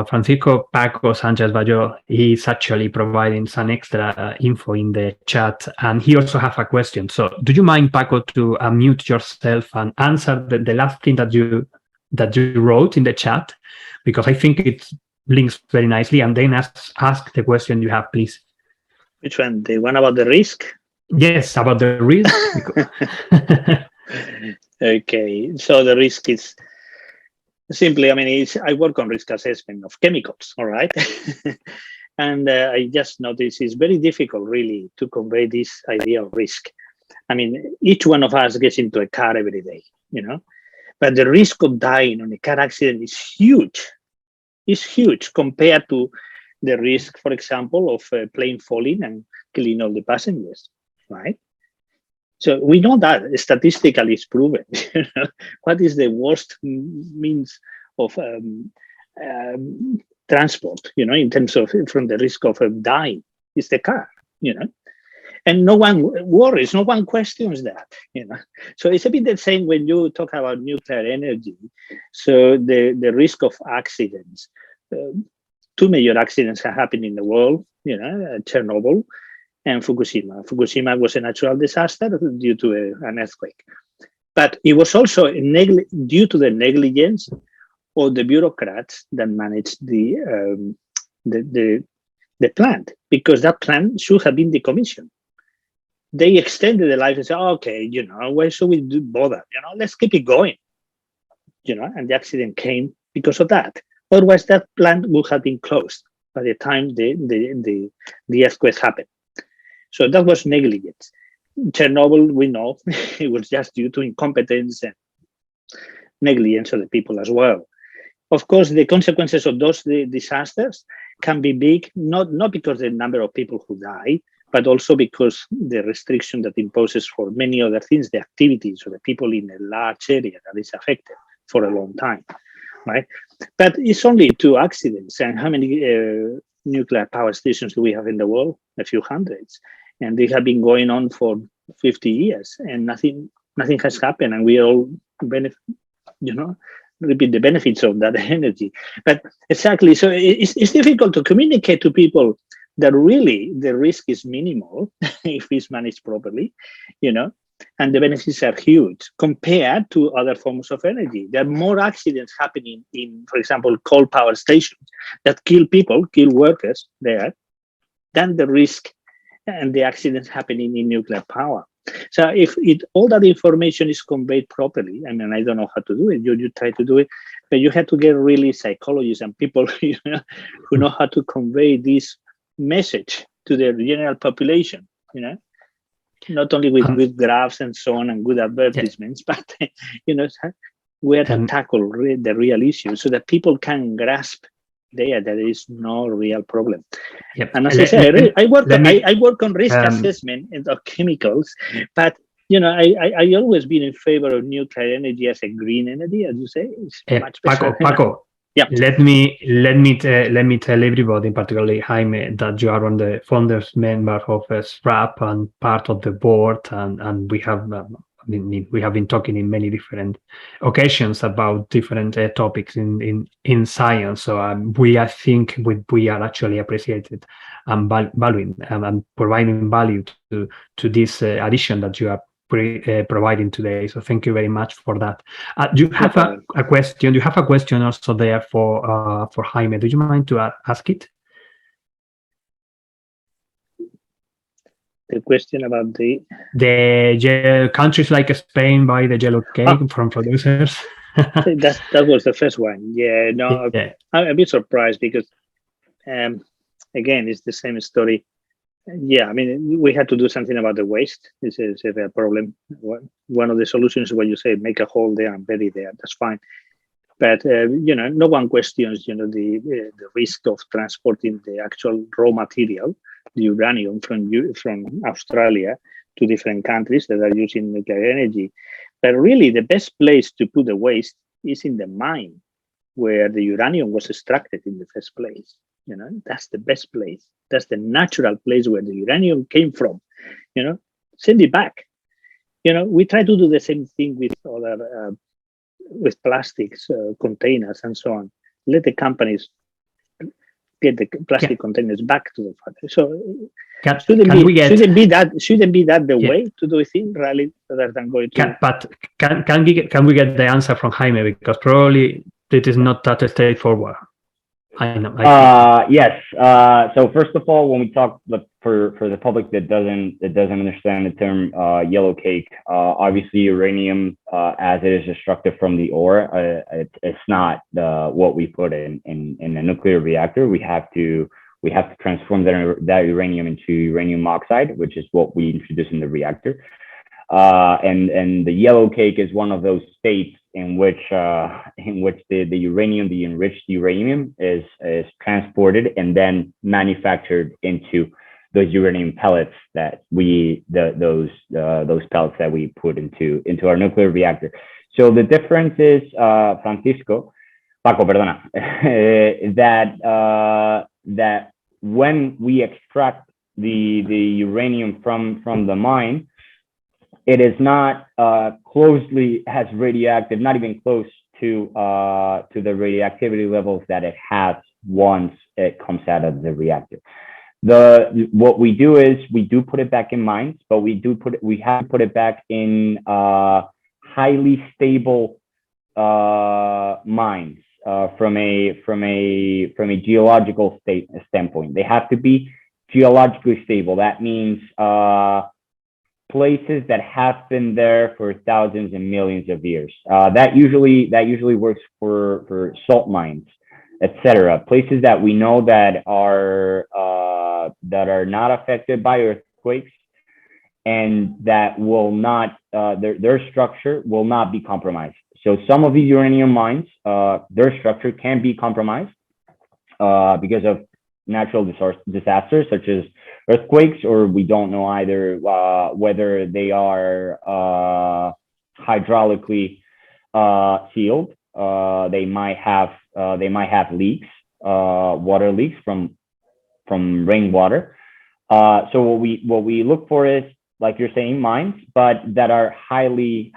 Francisco Paco Sanchez Bayo is actually providing some extra info in the chat, and he also has a question. So do you mind, Paco, to unmute yourself and answer the last thing that you wrote in the chat? Because I think it links very nicely, and then ask the question you have, please. Which one? The one about the risk? Yes, about the risk. Okay, so the risk is simply, I mean, I work on risk assessment of chemicals, all right? And I just noticed it's very difficult, really, to convey this idea of risk. I mean, each one of us gets into a car every day, you know? But the risk of dying on a car accident is huge. It's huge compared to the risk, for example, of a plane falling and killing all the passengers, right? So we know that statistically it's proven. What is the worst means of transport, you know, in terms of from the risk of dying? It's the car, you know. And no one worries, no one questions that, you know. So it's a bit the same when you talk about nuclear energy. So the risk of accidents, two major accidents have happened in the world, you know, Chernobyl and Fukushima. Fukushima was a natural disaster due to an earthquake. But it was also due to the negligence of the bureaucrats that managed the plant, because that plant should have been decommissioned. They extended the life and said, okay, why should we bother? Let's keep it going. And the accident came because of that. Otherwise, that plant would have been closed by the time the earthquake happened. So that was negligence. Chernobyl, we know, it was just due to incompetence and negligence of the people as well. Of course, the consequences of those disasters can be big, not because the number of people who die, but also because the restriction that imposes for many other things, the activities of the people in a large area that is affected for a long time, right? But it's only 2 accidents. And how many nuclear power stations do we have in the world? A few hundreds. And they have been going on for 50 years and nothing has happened. And we all reap the benefits of that energy. But exactly, so it's difficult to communicate to people that really the risk is minimal if it's managed properly, and the benefits are huge compared to other forms of energy. There are more accidents happening in, for example, coal power stations that kill people, kill workers there, than the risk and the accidents happening in nuclear power. So if all that information is conveyed properly, I mean, I don't know how to do it. You try to do it, but you have to get really psychologists and people who know how to convey this message to the general population, not only with graphs and so on and good advertisements, but where to tackle the real issue so that people can grasp that there is no real problem. Yep. And as I said, I work on risk assessment of chemicals, but I always been in favor of nuclear energy as a green energy, as you say. It's much better. Paco. Yeah. Let me tell everybody, particularly Jaime, that you are on the founders member of SRAP and part of the board, and we have we have been talking in many different occasions about different topics in science. So I think we are actually appreciated and valuing and providing value to this addition that you are providing today. So thank you very much for that. You have a question. You have a question also there for Jaime. Do you mind to ask it? The question about the countries like Spain buy the yellow cake from producers. that was the first one. Yeah, no, yeah. I'm a bit surprised because, again, it's the same story. Yeah, I mean, we had to do something about the waste. This is a problem. One of the solutions is what you say, make a hole there and bury there. That's fine. But, no one questions, the risk of transporting the actual raw material, the uranium from Australia to different countries that are using nuclear energy. But really, the best place to put the waste is in the mine where the uranium was extracted in the first place. That's the best place. That's the natural place where the uranium came from. Send it back. We try to do the same thing with other with plastics, containers, and so on. Let the companies get the plastic containers back to the factory. So shouldn't be that the way to do things, really, rather than going to. But can we get the answer from Jaime, because probably it is not that straightforward. I know. Yes. So first of all, when we talk for the public that doesn't understand the term yellow cake, obviously uranium, as it is extracted from the ore, it's not what we put in a nuclear reactor. We have to transform that uranium into uranium oxide, which is what we introduce in the reactor. And the yellow cake is one of those states in which the uranium, the enriched uranium, is transported and then manufactured into those uranium pellets that those pellets that we put into our nuclear reactor. So the difference is, Paco, perdona, that when we extract the uranium from the mine, it is not closely as radioactive, not even close to the radioactivity levels that it has once it comes out of the reactor. What we do is we do put it back in mines, but we have to put it back in highly stable mines from a geological standpoint. They have to be geologically stable. That means places that have been there for thousands and millions of years. That usually works for salt mines, etc. Places that we know that are not affected by earthquakes and that will not their structure will not be compromised. So some of these uranium mines, their structure can be compromised because of natural disasters such as earthquakes, or we don't know either whether they are hydraulically sealed. They might have leaks, water leaks from rainwater. So what we look for is, like you're saying, mines, but that are highly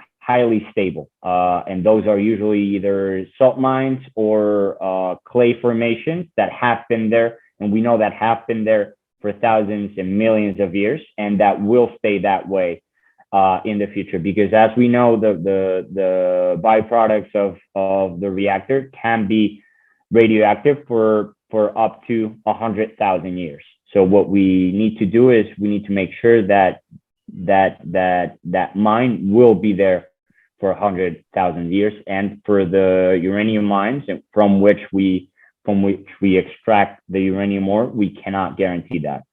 stable, and those are usually either salt mines or clay formations that have been there, and we know that have been there for thousands and millions of years, and that will stay that way in the future, because as we know, the byproducts of the reactor can be radioactive for up to 100,000 years. So what we need to do is we need to make sure that mine will be there for 100,000 years, and for the uranium mines from which we extract the uranium ore, we cannot guarantee that.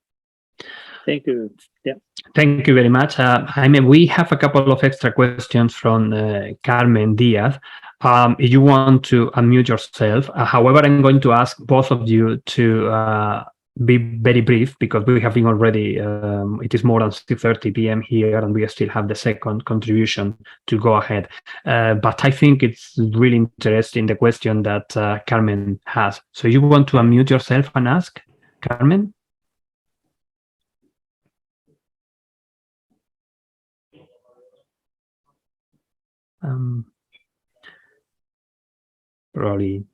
Thank you. Yeah. Thank you very much. Jaime, we have a couple of extra questions from Carmen Diaz. If you want to unmute yourself. However, I'm going to ask both of you to be very brief, because we have been already, it is more than 6:30 p.m. here, and we still have the second contribution to go ahead. But I think it's really interesting, the question that Carmen has. So you want to unmute yourself and ask, Carmen? Probably.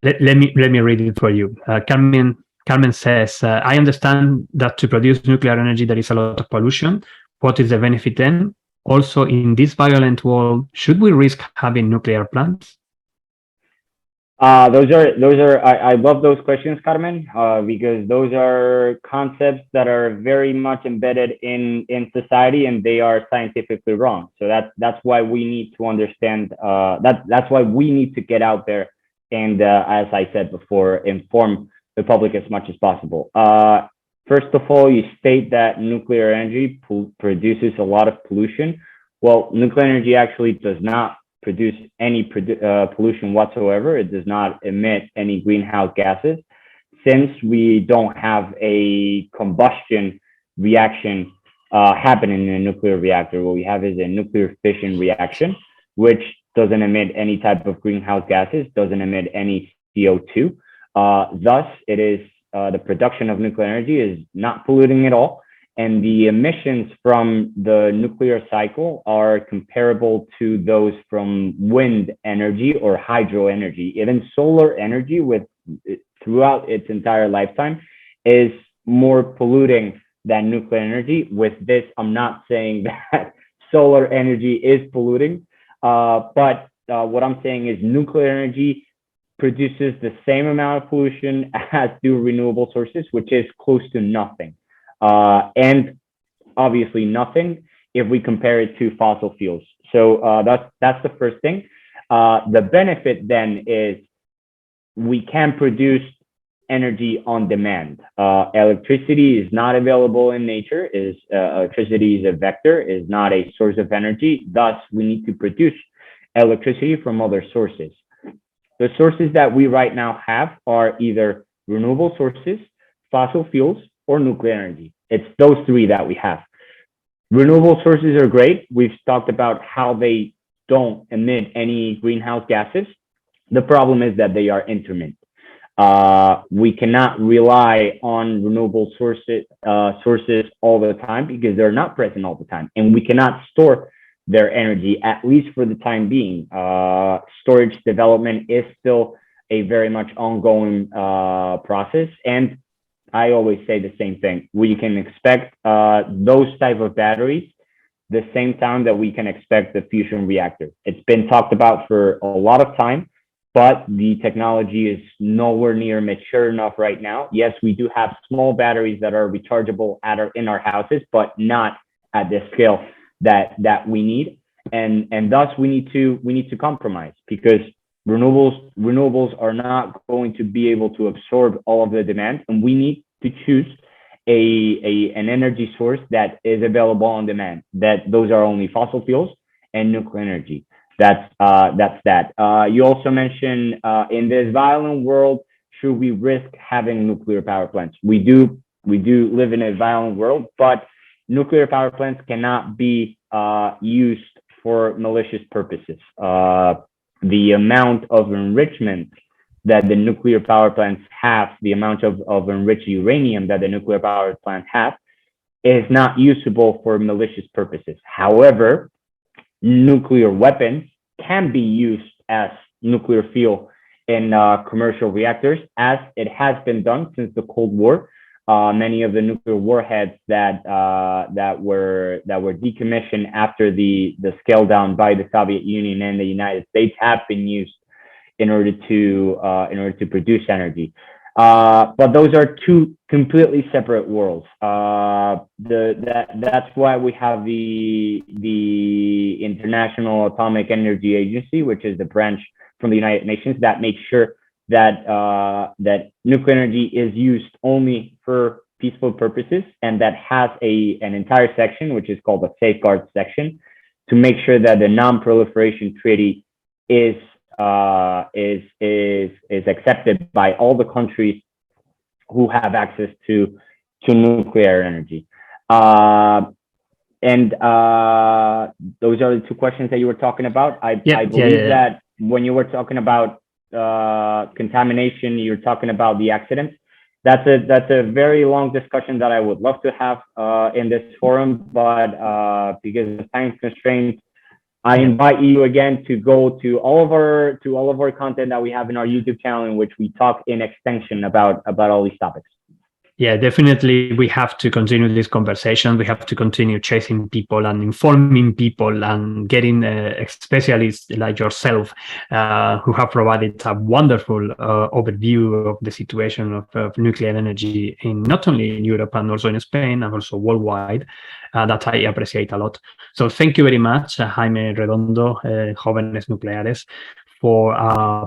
Let me read it for you. Carmen says, I understand that to produce nuclear energy there is a lot of pollution. What is the benefit then? Also, in this violent world, should we risk having nuclear plants? Those are I love those questions, Carmen, because those are concepts that are very much embedded in society, and they are scientifically wrong. So that's why we need to understand, that's why we need to get out there and, as I said before, inform the public as much as possible. First of all, you state that nuclear energy produces a lot of pollution. Well, nuclear energy actually does not produce any pollution whatsoever. It does not emit any greenhouse gases, since we don't have a combustion reaction happening in a nuclear reactor. What we have is a nuclear fission reaction, which doesn't emit any type of greenhouse gases, doesn't emit any CO2. Thus, it is the production of nuclear energy is not polluting at all. And the emissions from the nuclear cycle are comparable to those from wind energy or hydro energy. Even solar energy, throughout its entire lifetime, is more polluting than nuclear energy. With this, I'm not saying that solar energy is polluting, but what I'm saying is nuclear energy produces the same amount of pollution as do renewable sources, which is close to nothing. And obviously nothing if we compare it to fossil fuels. So that's the first thing. The benefit then is we can produce energy on demand. Electricity is not available in nature. Electricity is a vector, is not a source of energy. Thus, we need to produce electricity from other sources. The sources that we right now have are either renewable sources, fossil fuels, or nuclear energy. It's those three that we have. Renewable sources are great. We've talked about how they don't emit any greenhouse gases. The problem is that they are intermittent. We cannot rely on renewable sources all the time, because they're not present all the time, and we cannot store their energy, at least for the time being. Storage development is still a very much ongoing process, and I always say the same thing. We can expect those type of batteries the same time that we can expect the fusion reactor. It's been talked about for a lot of time, but the technology is nowhere near mature enough right now. Yes, we do have small batteries that are rechargeable in our houses, but not at the scale that we need. And thus we need to compromise, because renewables are not going to be able to absorb all of the demand, and we need to choose an energy source that is available on demand. That those are only fossil fuels and nuclear energy. That's that. You also mentioned in this violent world, should we risk having nuclear power plants? We do live in a violent world, but nuclear power plants cannot be used for malicious purposes. The amount of enrichment that the nuclear power plants have, the amount of enriched uranium that the nuclear power plants have, is not usable for malicious purposes. However, nuclear weapons can be used as nuclear fuel in commercial reactors, as it has been done since the Cold War. Many of the nuclear warheads that were decommissioned after the scale down by the Soviet Union and the United States have been used in order to produce energy. But those are two completely separate worlds. That's why we have the International Atomic Energy Agency, which is the branch from the United Nations that makes sure that nuclear energy is used only for peaceful purposes, and that has an entire section which is called the safeguards section, to make sure that the non-proliferation treaty is accepted by all the countries who have access to nuclear energy. And those are the two questions that you were talking about. I believe that when you were talking about contamination, you're talking about the accidents. That's a very long discussion that I would love to have in this forum, but because of time constraints, I invite you again to go to all of our content that we have in our YouTube channel, in which we talk in extension about all these topics. Yeah, definitely. We have to continue this conversation. We have to continue chasing people and informing people and getting specialists like yourself who have provided a wonderful overview of the situation of nuclear energy in not only in Europe and also in Spain and also worldwide, that I appreciate a lot. So thank you very much, Jaime Redondo, Jóvenes Nucleares, for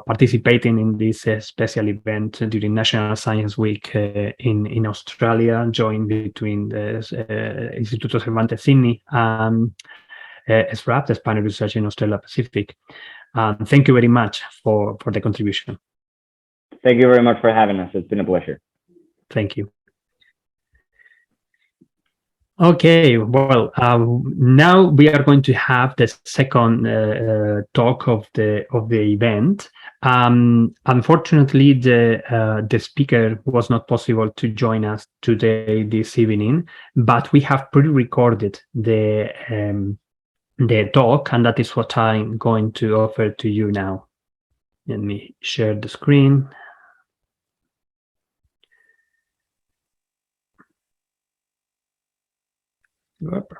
participating in this special event during National Science Week in Australia, joined between the Instituto Cervantes Sydney and SRAP, the Spanish Research in Australia Pacific. Thank you very much for the contribution. Thank you very much for having us. It's been a pleasure. Thank you. Okay, well, now we are going to have the second talk of the event. Unfortunately, the speaker was not possible to join us today this evening, but we have pre-recorded the talk, and that is what I'm going to offer to you now. Let me share the screen. Yep.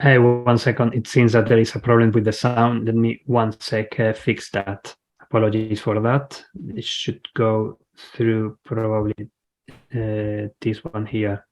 One second. It seems that there is a problem with the sound. Let me one sec fix that. Apologies for that. It should go through probably this one here.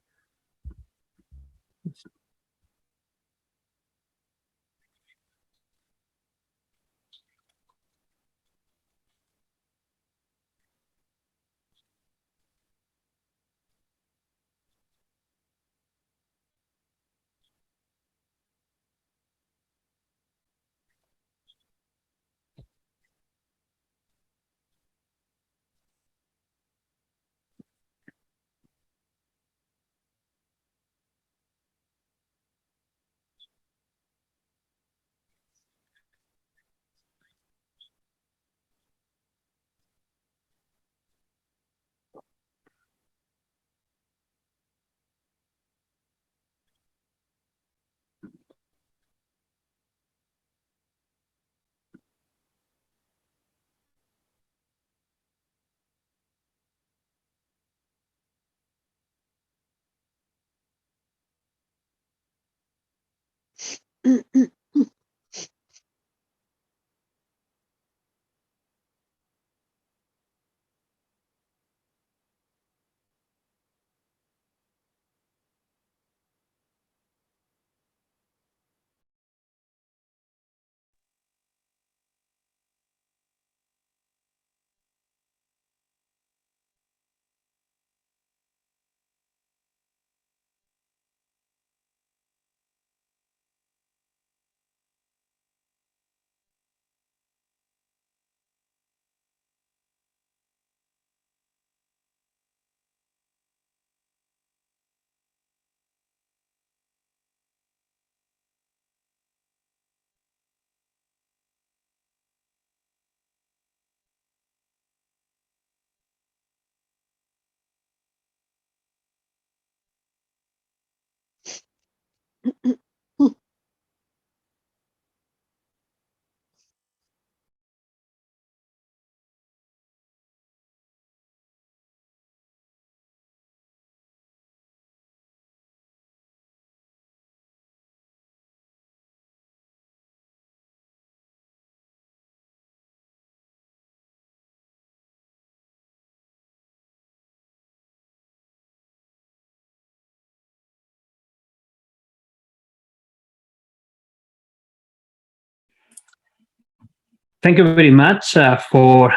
Thank you very much for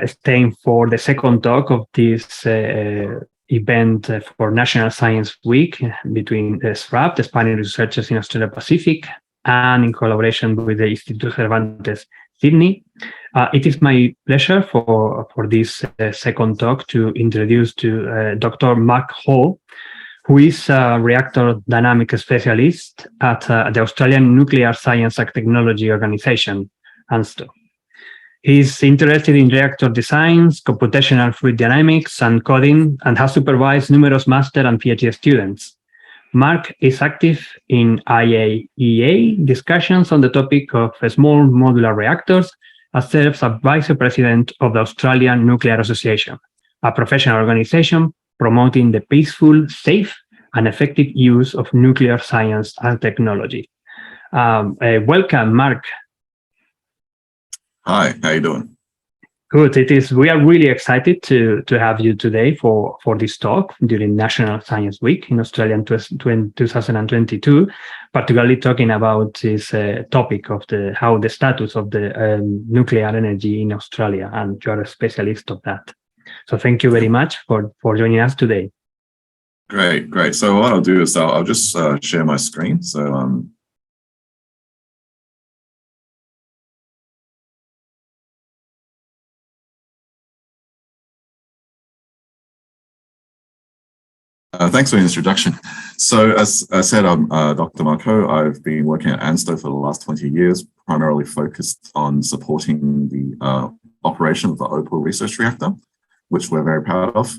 staying for the second talk of this event for National Science Week between the SRAP, the Spanish Researchers in Australia Pacific, and in collaboration with the Instituto Cervantes, Sydney. It is my pleasure for this second talk to introduce to Dr. Mark Hall, who is a reactor dynamic specialist at the Australian Nuclear Science and Technology Organization, ANSTO. He's interested in reactor designs, computational fluid dynamics, and coding, and has supervised numerous master and PhD students. Mark is active in IAEA discussions on the topic of small modular reactors, and serves as Vice President of the Australian Nuclear Association, a professional organization promoting the peaceful, safe, and effective use of nuclear science and technology. Welcome, Mark. Hi, how you doing? Good. We are really excited to have you today for this talk during National Science Week in Australia in 2022, particularly talking about this topic of how the status of the nuclear energy in Australia, and you're a specialist of that. So thank you very much for joining us today. Great. So what I'll do is I'll just share my screen. So thanks for the introduction. So as I said, I'm Dr. Marco. I've been working at ANSTO for the last 20 years, primarily focused on supporting the operation of the Opal research reactor, which we're very proud of.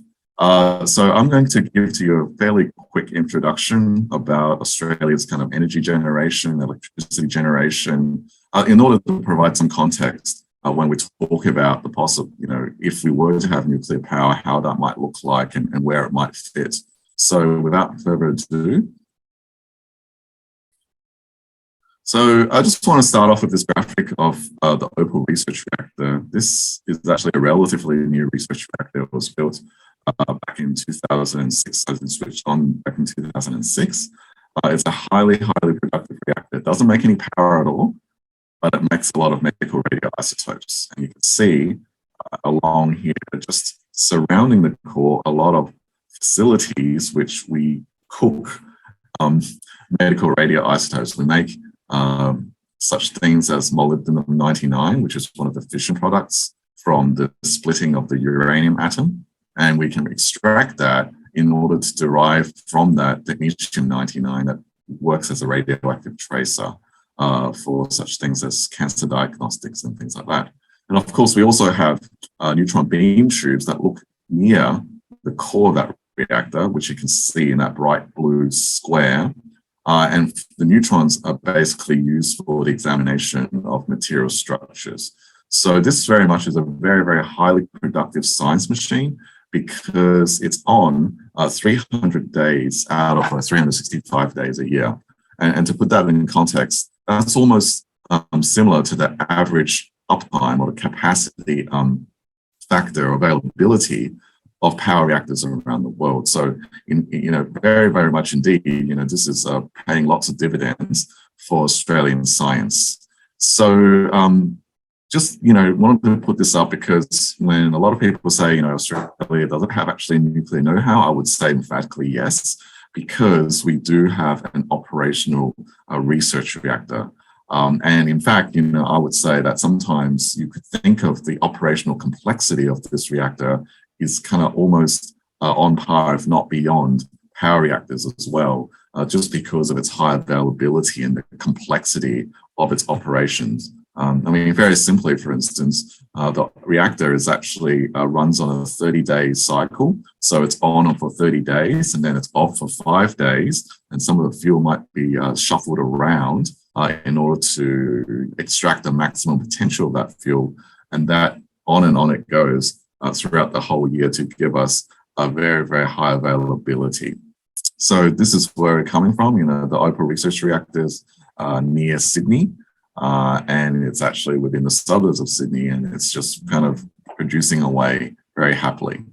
So I'm going to give to you a fairly quick introduction about Australia's kind of energy generation, electricity generation, in order to provide some context when we talk about the possible, if we were to have nuclear power, how that might look like and where it might fit. So without further ado, so I just want to start off with this graphic of the Opal research reactor. This is actually a relatively new research reactor. It was built back in 2006, has been switched on back in 2006. It's a highly productive reactor. It doesn't make any power at all, but it makes a lot of medical radioisotopes. And you can see along here, just surrounding the core, a lot of facilities which we cook medical radioisotopes. We make such things as molybdenum-99, which is one of the fission products from the splitting of the uranium atom. And we can extract that in order to derive from that technetium-99 that works as a radioactive tracer for such things as cancer diagnostics and things like that. And of course, we also have neutron beam tubes that look near the core of that reactor, which you can see in that bright blue square. And the neutrons are basically used for the examination of material structures. So this very much is a very, very highly productive science machine, because it's on 300 days out of 365 days a year. And to put that in context, that's almost similar to the average uptime or the capacity factor or availability of power reactors around the world. So, very, very much indeed, this is paying lots of dividends for Australian science. So, just, wanted to put this up because when a lot of people say, Australia doesn't have actually nuclear know-how, I would say emphatically yes, because we do have an operational research reactor. And in fact, I would say that sometimes you could think of the operational complexity of this reactor is kind of almost on par, if not beyond, power reactors as well, just because of its high availability and the complexity of its operations. Very simply, for instance, the reactor is actually runs on a 30-day cycle. So it's on for 30 days and then it's off for 5 days. And some of the fuel might be shuffled around in order to extract the maximum potential of that fuel. And that on and on it goes throughout the whole year to give us a very, very high availability. So this is where we're coming from, the Opal research reactors near Sydney. And it's actually within the suburbs of Sydney, and it's just kind of producing away very happily.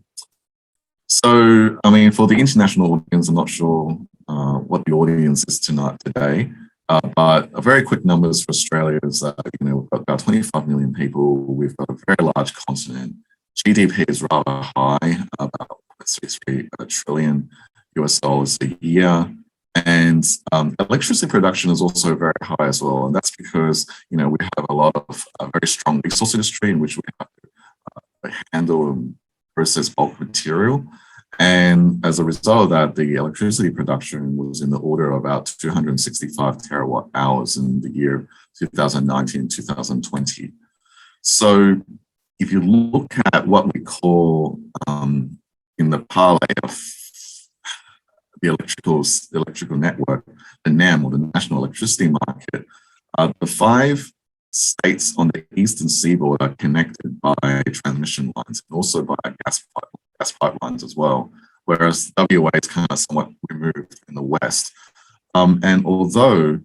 So, for the international audience, I'm not sure what the audience is today, but a very quick numbers for Australia is that, we've got about 25 million people. We've got a very large continent. GDP is rather high, about 0.33 trillion US dollars a year. And electricity production is also very high as well. And that's because, we have a lot of very strong resource industry in which we have to handle and process bulk material. And as a result of that, the electricity production was in the order of about 265 terawatt hours in the year 2019, 2020. So if you look at what we call in the parlay of the electrical network, the NEM, or the National Electricity Market, the 5 states on the eastern seaboard are connected by transmission lines and also by gas pipelines as well, whereas WA is kind of somewhat removed in the west. And although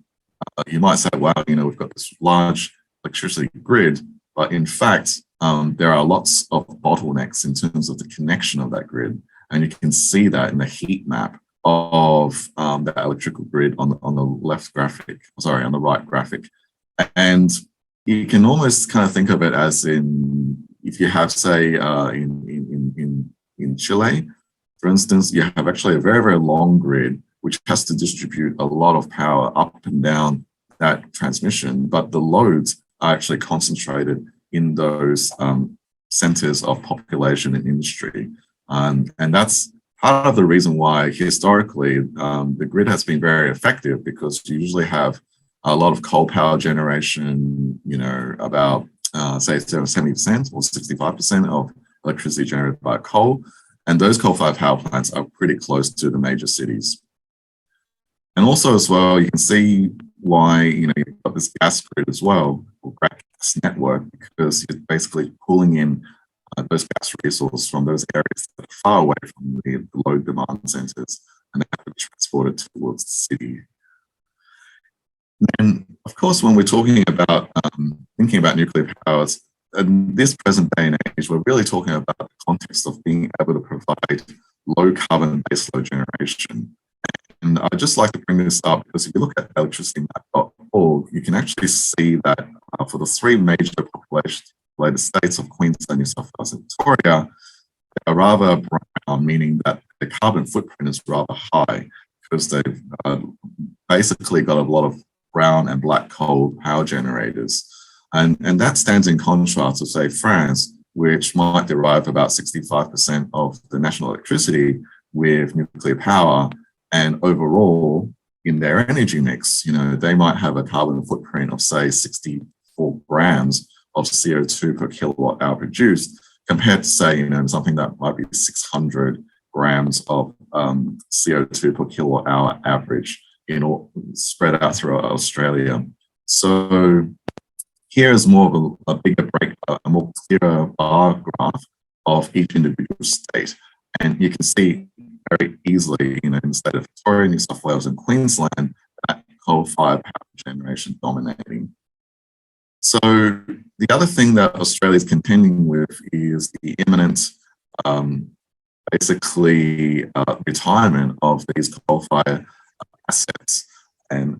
you might say, wow, we've got this large electricity grid, but in fact, there are lots of bottlenecks in terms of the connection of that grid. And you can see that in the heat map of the electrical grid on the right graphic. And you can almost kind of think of it as in, if you have, say, in Chile, for instance, you have actually a very, very long grid, which has to distribute a lot of power up and down that transmission, but the loads are actually concentrated in those centers of population and industry. And that's part of the reason why historically the grid has been very effective, because you usually have a lot of coal power generation, about say 70% or 65% of electricity generated by coal. And those coal-fired power plants are pretty close to the major cities. And also as well, you can see why, you've got this gas grid as well, or gas network, because you're basically pulling in those gas resources from those areas that are far away from the low demand centers, and they have to be transported towards the city. And of course, when we're talking about thinking about nuclear powers, in this present day and age, we're really talking about the context of being able to provide low carbon baseload generation. And I'd just like to bring this up because if you look at electricitymap.org, you can actually see that for the 3 major population-related states of Queensland, New South Wales, and Victoria, they are rather brown, meaning that the carbon footprint is rather high because they've basically got a lot of brown and black coal power generators. And that stands in contrast to, say, France, which might derive about 65% of the national electricity with nuclear power. And overall, in their energy mix, they might have a carbon footprint of, say, 64 grams of CO2 per kilowatt hour produced, compared to, say, something that might be 600 grams of CO2 per kilowatt hour average, spread out throughout Australia. So here is more of a bigger a more clearer bar graph of each individual state. And you can see very easily, in the state of Victoria, New South Wales, and Queensland, that coal-fired power generation dominating. So the other thing that Australia is contending with is the imminent, basically, retirement of these coal-fired assets. And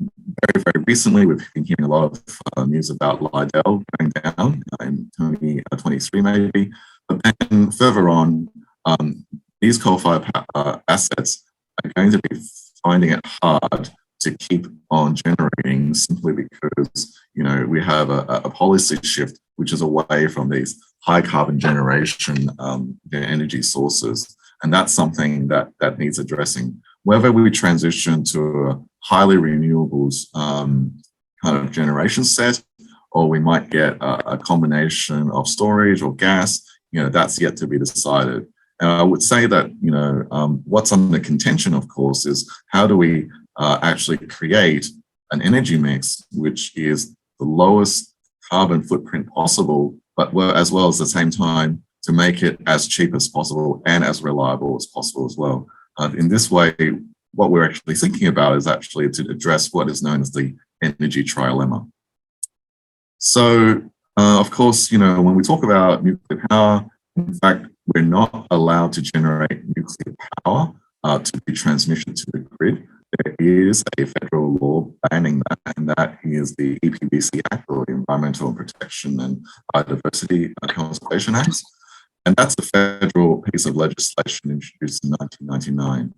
very, very recently, we've been hearing a lot of news about Liddell going down in 2023 maybe. But then further on, these coal-fired assets are going to be finding it hard to keep on generating simply because, you know, we have a policy shift which is away from these high carbon generation energy sources. And that's something that needs addressing. Whether we transition to a highly renewables kind of generation set, or we might get a combination of storage or gas, you know, that's yet to be decided. And I would say that, you know, what's under contention, of course, is how do we actually create an energy mix which is the lowest carbon footprint possible, but as well as at the same time to make it as cheap as possible and as reliable as possible as well. In this way, what we're actually thinking about is actually to address what is known as the energy trilemma. So, of course, you know, when we talk about nuclear power, in fact, we're not allowed to generate nuclear power to be transmitted to the grid. There is a federal law banning that, and that is the EPBC Act, or the Environmental Protection and Biodiversity Conservation Act. And that's a federal piece of legislation introduced in 1999.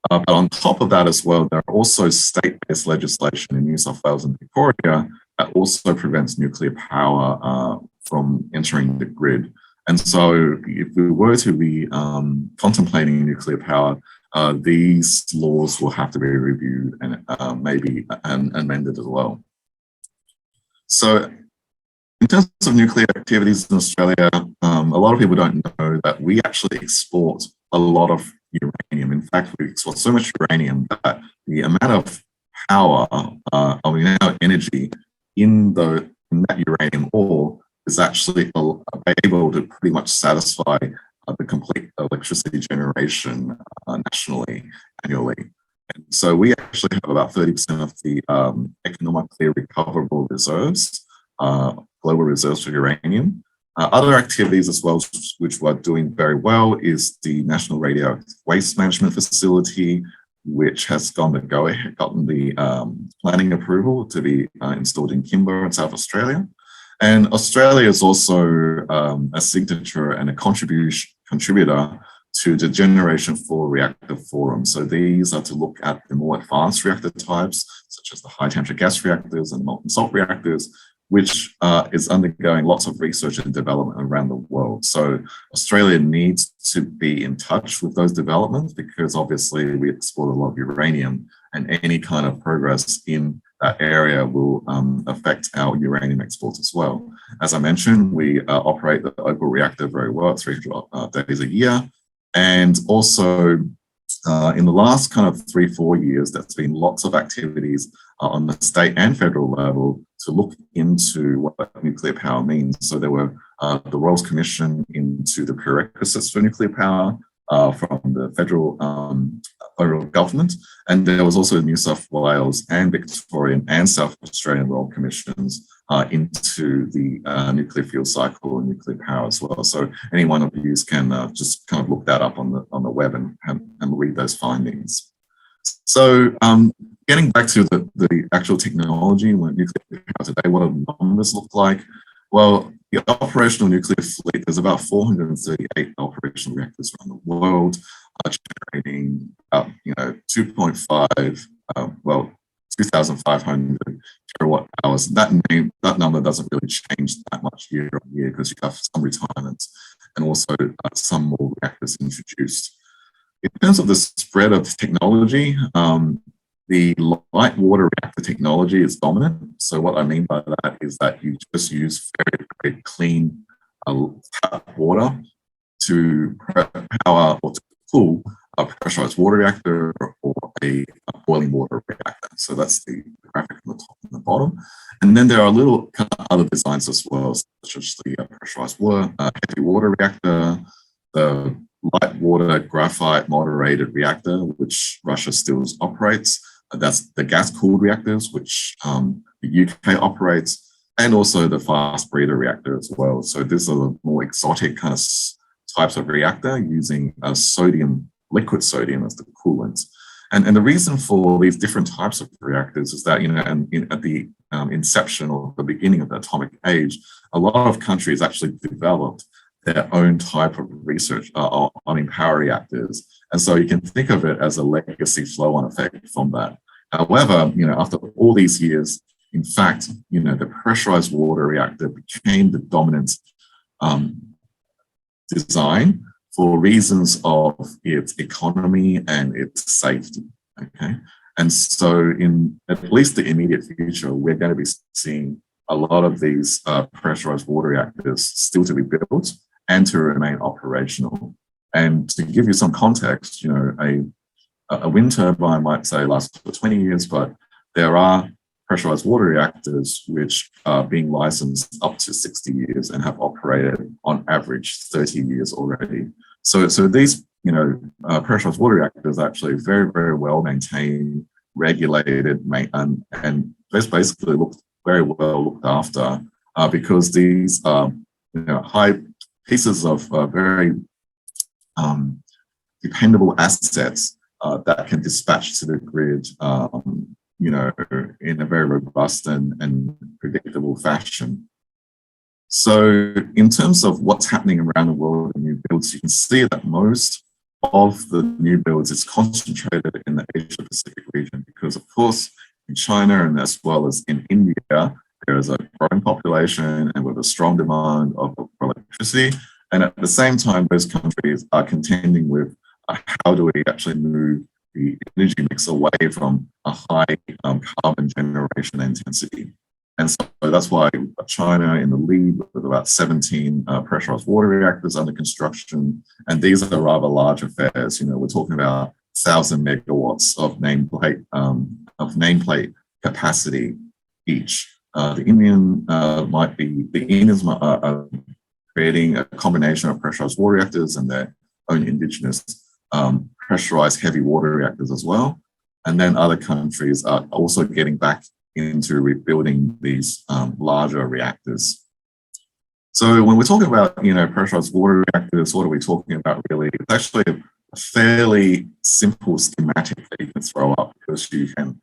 But on top of that as well, there are also state-based legislation in New South Wales and Victoria that also prevents nuclear power from entering the grid. And so if we were to be contemplating nuclear power, these laws will have to be reviewed and maybe amended as well. So in terms of nuclear activities in Australia, a lot of people don't know that we actually export a lot of uranium. In fact, we export so much uranium that the amount of power, energy in that uranium ore is actually able to pretty much satisfy the complete electricity generation nationally, annually. And so we actually have about 30% of the economically recoverable reserves, global reserves for uranium. Other activities as well, which we're doing very well, is the National Radioactive Waste Management Facility, which has gotten the planning approval to be installed in Kimber in South Australia. And Australia is also a signature and a contributor to the Generation 4 reactor forum. So these are to look at the more advanced reactor types, such as the high temperature gas reactors and molten salt reactors, which is undergoing lots of research and development around the world. So Australia needs to be in touch with those developments because obviously we export a lot of uranium, and any kind of progress in that area will affect our uranium exports as well. As I mentioned, we operate the Opal reactor very well, 300 days a year. And also in the last kind of 3-4 years, there's been lots of activities on the state and federal level to look into what nuclear power means. So there were the Royal Commission into the prerequisites for nuclear power from the federal government, and there was also New South Wales and Victorian and South Australian Royal Commissions into the nuclear fuel cycle and nuclear power as well. So any one of you can just kind of look that up on the web and read those findings. So getting back to the actual technology, when nuclear power today, what do numbers look like? Well, the operational nuclear fleet, there's about 438 operational reactors around the world, generating 2.5, 2,500 terawatt hours. That number doesn't really change that much year on year because you have some retirements and also some more reactors introduced. In terms of the spread of technology, the light water reactor technology is dominant. So what I mean by that is that you just use very, very clean tap water to power or to cool a pressurized water reactor or a boiling water reactor. So that's the graphic on the top and the bottom. And then there are little kind of other designs as well, such as the pressurized water, heavy water reactor, the light water graphite moderated reactor, which Russia still operates, That's the gas-cooled reactors, which the UK operates, and also the fast breeder reactor as well. So these are the more exotic kind of types of reactor using liquid sodium as the coolant. And the reason for these different types of reactors is that, at the inception or the beginning of the atomic age, a lot of countries actually developed their own type of research on power reactors. And so you can think of it as a legacy flow-on effect from that. However, after all these years, in fact, the pressurized water reactor became the dominant design for reasons of its economy and its safety, okay? And so in at least the immediate future, we're going to be seeing a lot of these pressurized water reactors still to be built and to remain operational. And to give you some context, a wind turbine might say lasts for 20 years, but there are pressurized water reactors which are being licensed up to 60 years and have operated on average 30 years already. So these, pressurized water reactors are actually very, very well maintained, regulated, and basically very well looked after because these are, high pieces of very dependable assets that can dispatch to the grid, in a very robust and predictable fashion. So in terms of what's happening around the world in new builds, you can see that most of the new builds is concentrated in the Asia Pacific region because, of course, in China and as well as in India, there is a growing population and with a strong demand of electricity. And at the same time, those countries are contending with how do we actually move the energy mix away from a high carbon generation intensity. And so that's why China in the lead with about 17 pressurized water reactors under construction. And these are rather large affairs. We're talking about 1,000 megawatts of nameplate capacity each. The Indians are creating a combination of pressurized water reactors and their own indigenous pressurized heavy water reactors as well. And then other countries are also getting back into rebuilding these larger reactors. So when we're talking about, pressurized water reactors, what are we talking about really? It's actually a fairly simple schematic that you can throw up because you can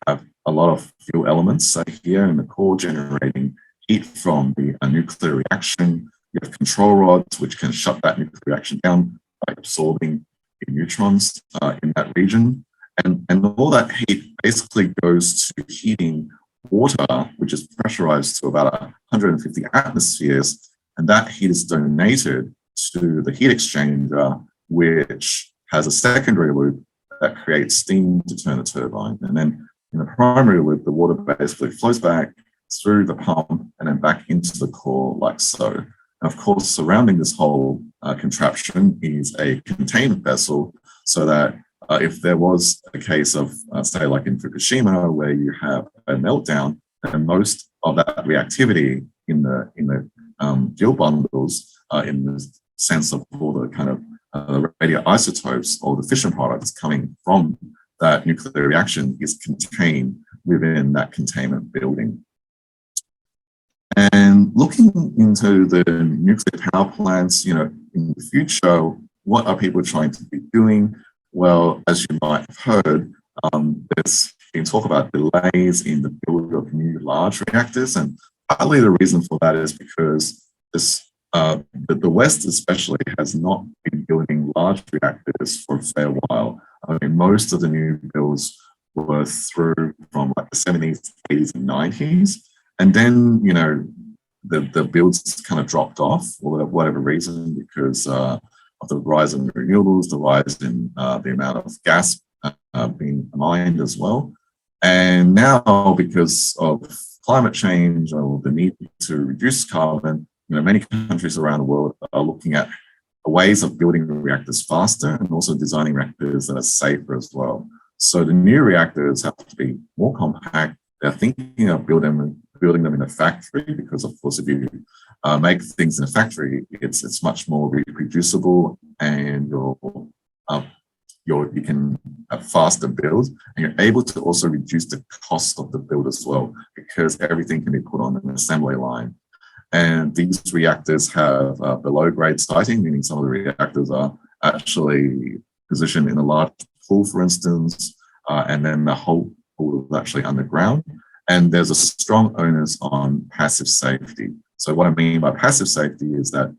have a lot of fuel elements, say here in the core, generating heat from the nuclear reaction. You have control rods, which can shut that nuclear reaction down by absorbing the neutrons in that region. And all that heat basically goes to heating water, which is pressurized to about 150 atmospheres. And that heat is donated to the heat exchanger, which has a secondary loop that creates steam to turn the turbine. And then in the primary loop, the water basically flows back through the pump and then back into the core like so. And of course, surrounding this whole contraption is a containment vessel so that if there was a case of, say, like in Fukushima, where you have a meltdown, and most of that reactivity in the fuel bundles, in the sense of all the kind of radioisotopes or the fission products coming from that nuclear reaction, is contained within that containment building. And looking into the nuclear power plants, in the future, what are people trying to be doing? Well, as you might have heard, there's been talk about delays in the build of new large reactors, and partly the reason for that is because the West especially has not been building large reactors for a fair while. I mean, most of the new builds were through from like the 70s, 80s, and 90s, and then the builds kind of dropped off for whatever reason because of the rise in renewables, the rise in the amount of gas being mined as well. And now, because of climate change or the need to reduce carbon, many countries around the world are looking at ways of building reactors faster and also designing reactors that are safer as well. So the new reactors have to be more compact. They're thinking of building them in a factory because, of course, if you make things in a factory, it's much more reproducible, and your you can have faster builds, and you're able to also reduce the cost of the build as well, because everything can be put on an assembly line. And these reactors have below grade siting, meaning some of the reactors are actually positioned in a large pool, for instance, and then the whole pool is actually underground. And there's a strong onus on passive safety. So what I mean by passive safety is that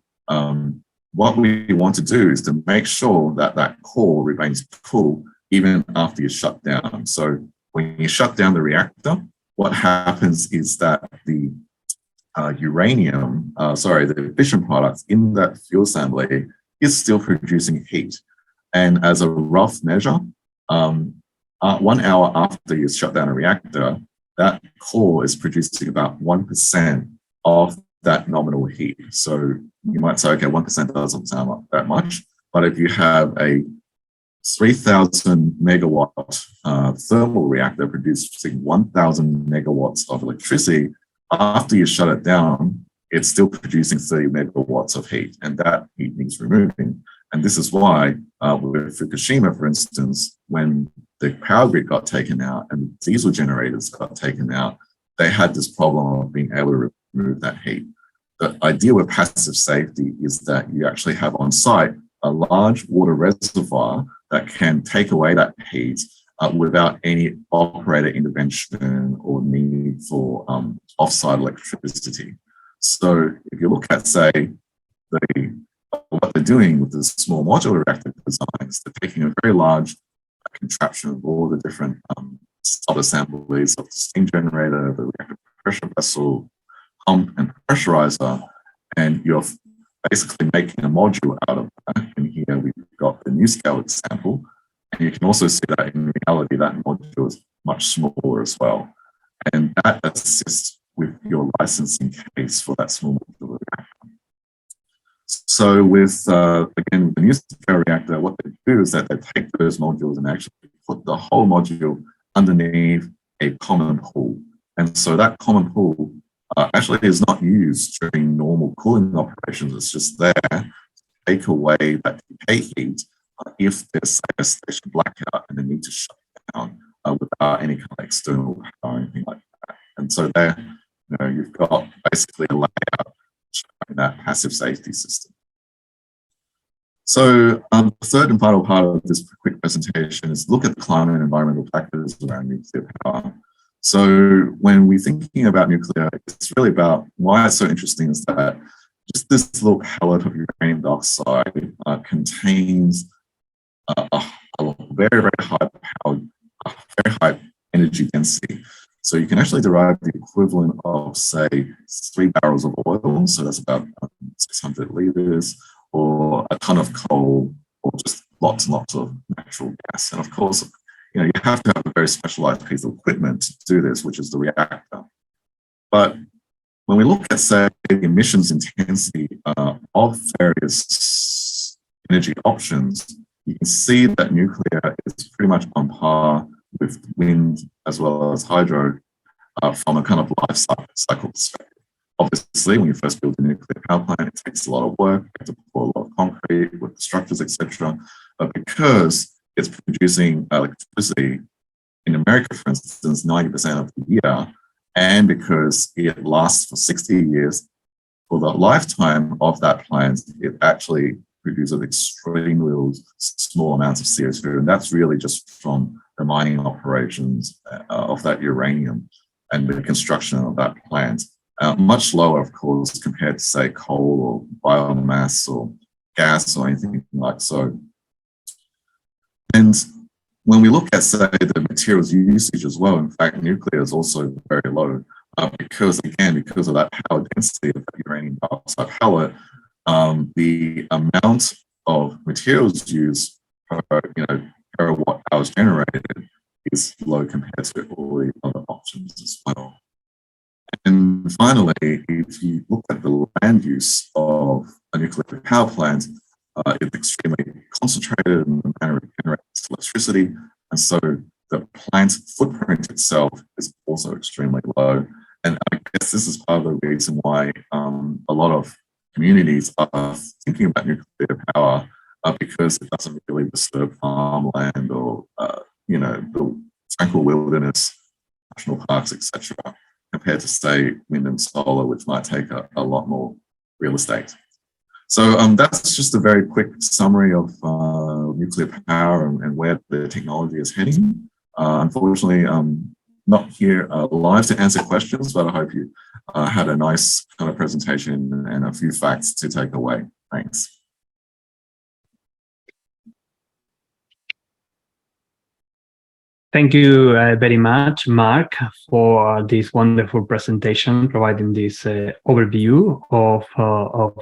what we want to do is to make sure that that core remains cool even after you shut down. So when you shut down the reactor, what happens is that the the fission products in that fuel assembly is still producing heat. And as a rough measure, 1 hour after you shut down a reactor, that core is producing about 1% of that nominal heat. So you might say, okay, 1% doesn't sound like that much, but if you have a 3,000 megawatt thermal reactor producing 1,000 megawatts of electricity, after you shut it down, it's still producing 30 megawatts of heat, and that heat needs removing. And this is why with Fukushima, for instance, when the power grid got taken out and diesel generators got taken out, they had this problem of being able to remove that heat. The idea with passive safety is that you actually have on site a large water reservoir that can take away that heat without any operator intervention or need for off-site electricity. So if you look at, say, what they're doing with the small modular reactor designs, they're taking a very large contraption of all the different sub-assemblies of the steam generator, the reactor pressure vessel, pump, and pressurizer, and you're basically making a module out of that. And here we've got the NuScale example. And you can also see that in reality, that module is much smaller as well. And that assists with your licensing case for that small modular reactor. So with, again, with the NuScale reactor, what they do is that they take those modules and actually put the whole module underneath a common pool. And so that common pool actually is not used during normal cooling operations. It's just there to take away that decay heat if there's, say, a station blackout and they need to shut down without any kind of external power or anything like that. And so there, you've got basically a layout showing that passive safety system. So the third and final part of this quick presentation is look at the climate and environmental factors around nuclear power. So when we're thinking about nuclear, it's really about why it's so interesting is that just this little pellet of uranium dioxide contains a very, very high power, very high energy density. So you can actually derive the equivalent of, say, 3 barrels of oil. So that's about 600 liters, or a ton of coal, or just lots and lots of natural gas. And of course, you have to have a very specialized piece of equipment to do this, which is the reactor. But when we look at, say, the emissions intensity of various energy options, you can see that nuclear is pretty much on par with wind as well as hydro from a kind of life cycle perspective. Obviously, when you first build a nuclear power plant, it takes a lot of work. You have to pour a lot of concrete with the structures, etc. But because it's producing electricity in America, for instance, 90% of the year, and because it lasts for 60 years, for the lifetime of that plant, it actually produces extremely small amounts of CO2, and that's really just from the mining operations of that uranium and the construction of that plant. Much lower, of course, compared to, say, coal or biomass or gas or anything like so. And when we look at, say, the materials usage as well, in fact, nuclear is also very low because of that power density of that uranium dioxide pellet, the amount of materials used per terawatt hours generated is low compared to all the other options as well. And finally, if you look at the land use of a nuclear power plant, it's extremely concentrated in the manner it generates electricity, and so the plant footprint itself is also extremely low. And I guess this is part of the reason why a lot of communities are thinking about nuclear power because it doesn't really disturb farmland or, the tranquil wilderness, national parks, etc., compared to, say, wind and solar, which might take a lot more real estate. So that's just a very quick summary of nuclear power and where the technology is heading. Unfortunately, not here live to answer questions, but I hope you had a nice kind of presentation and a few facts to take away. Thanks. Thank you very much, Mark, for this wonderful presentation, providing this overview of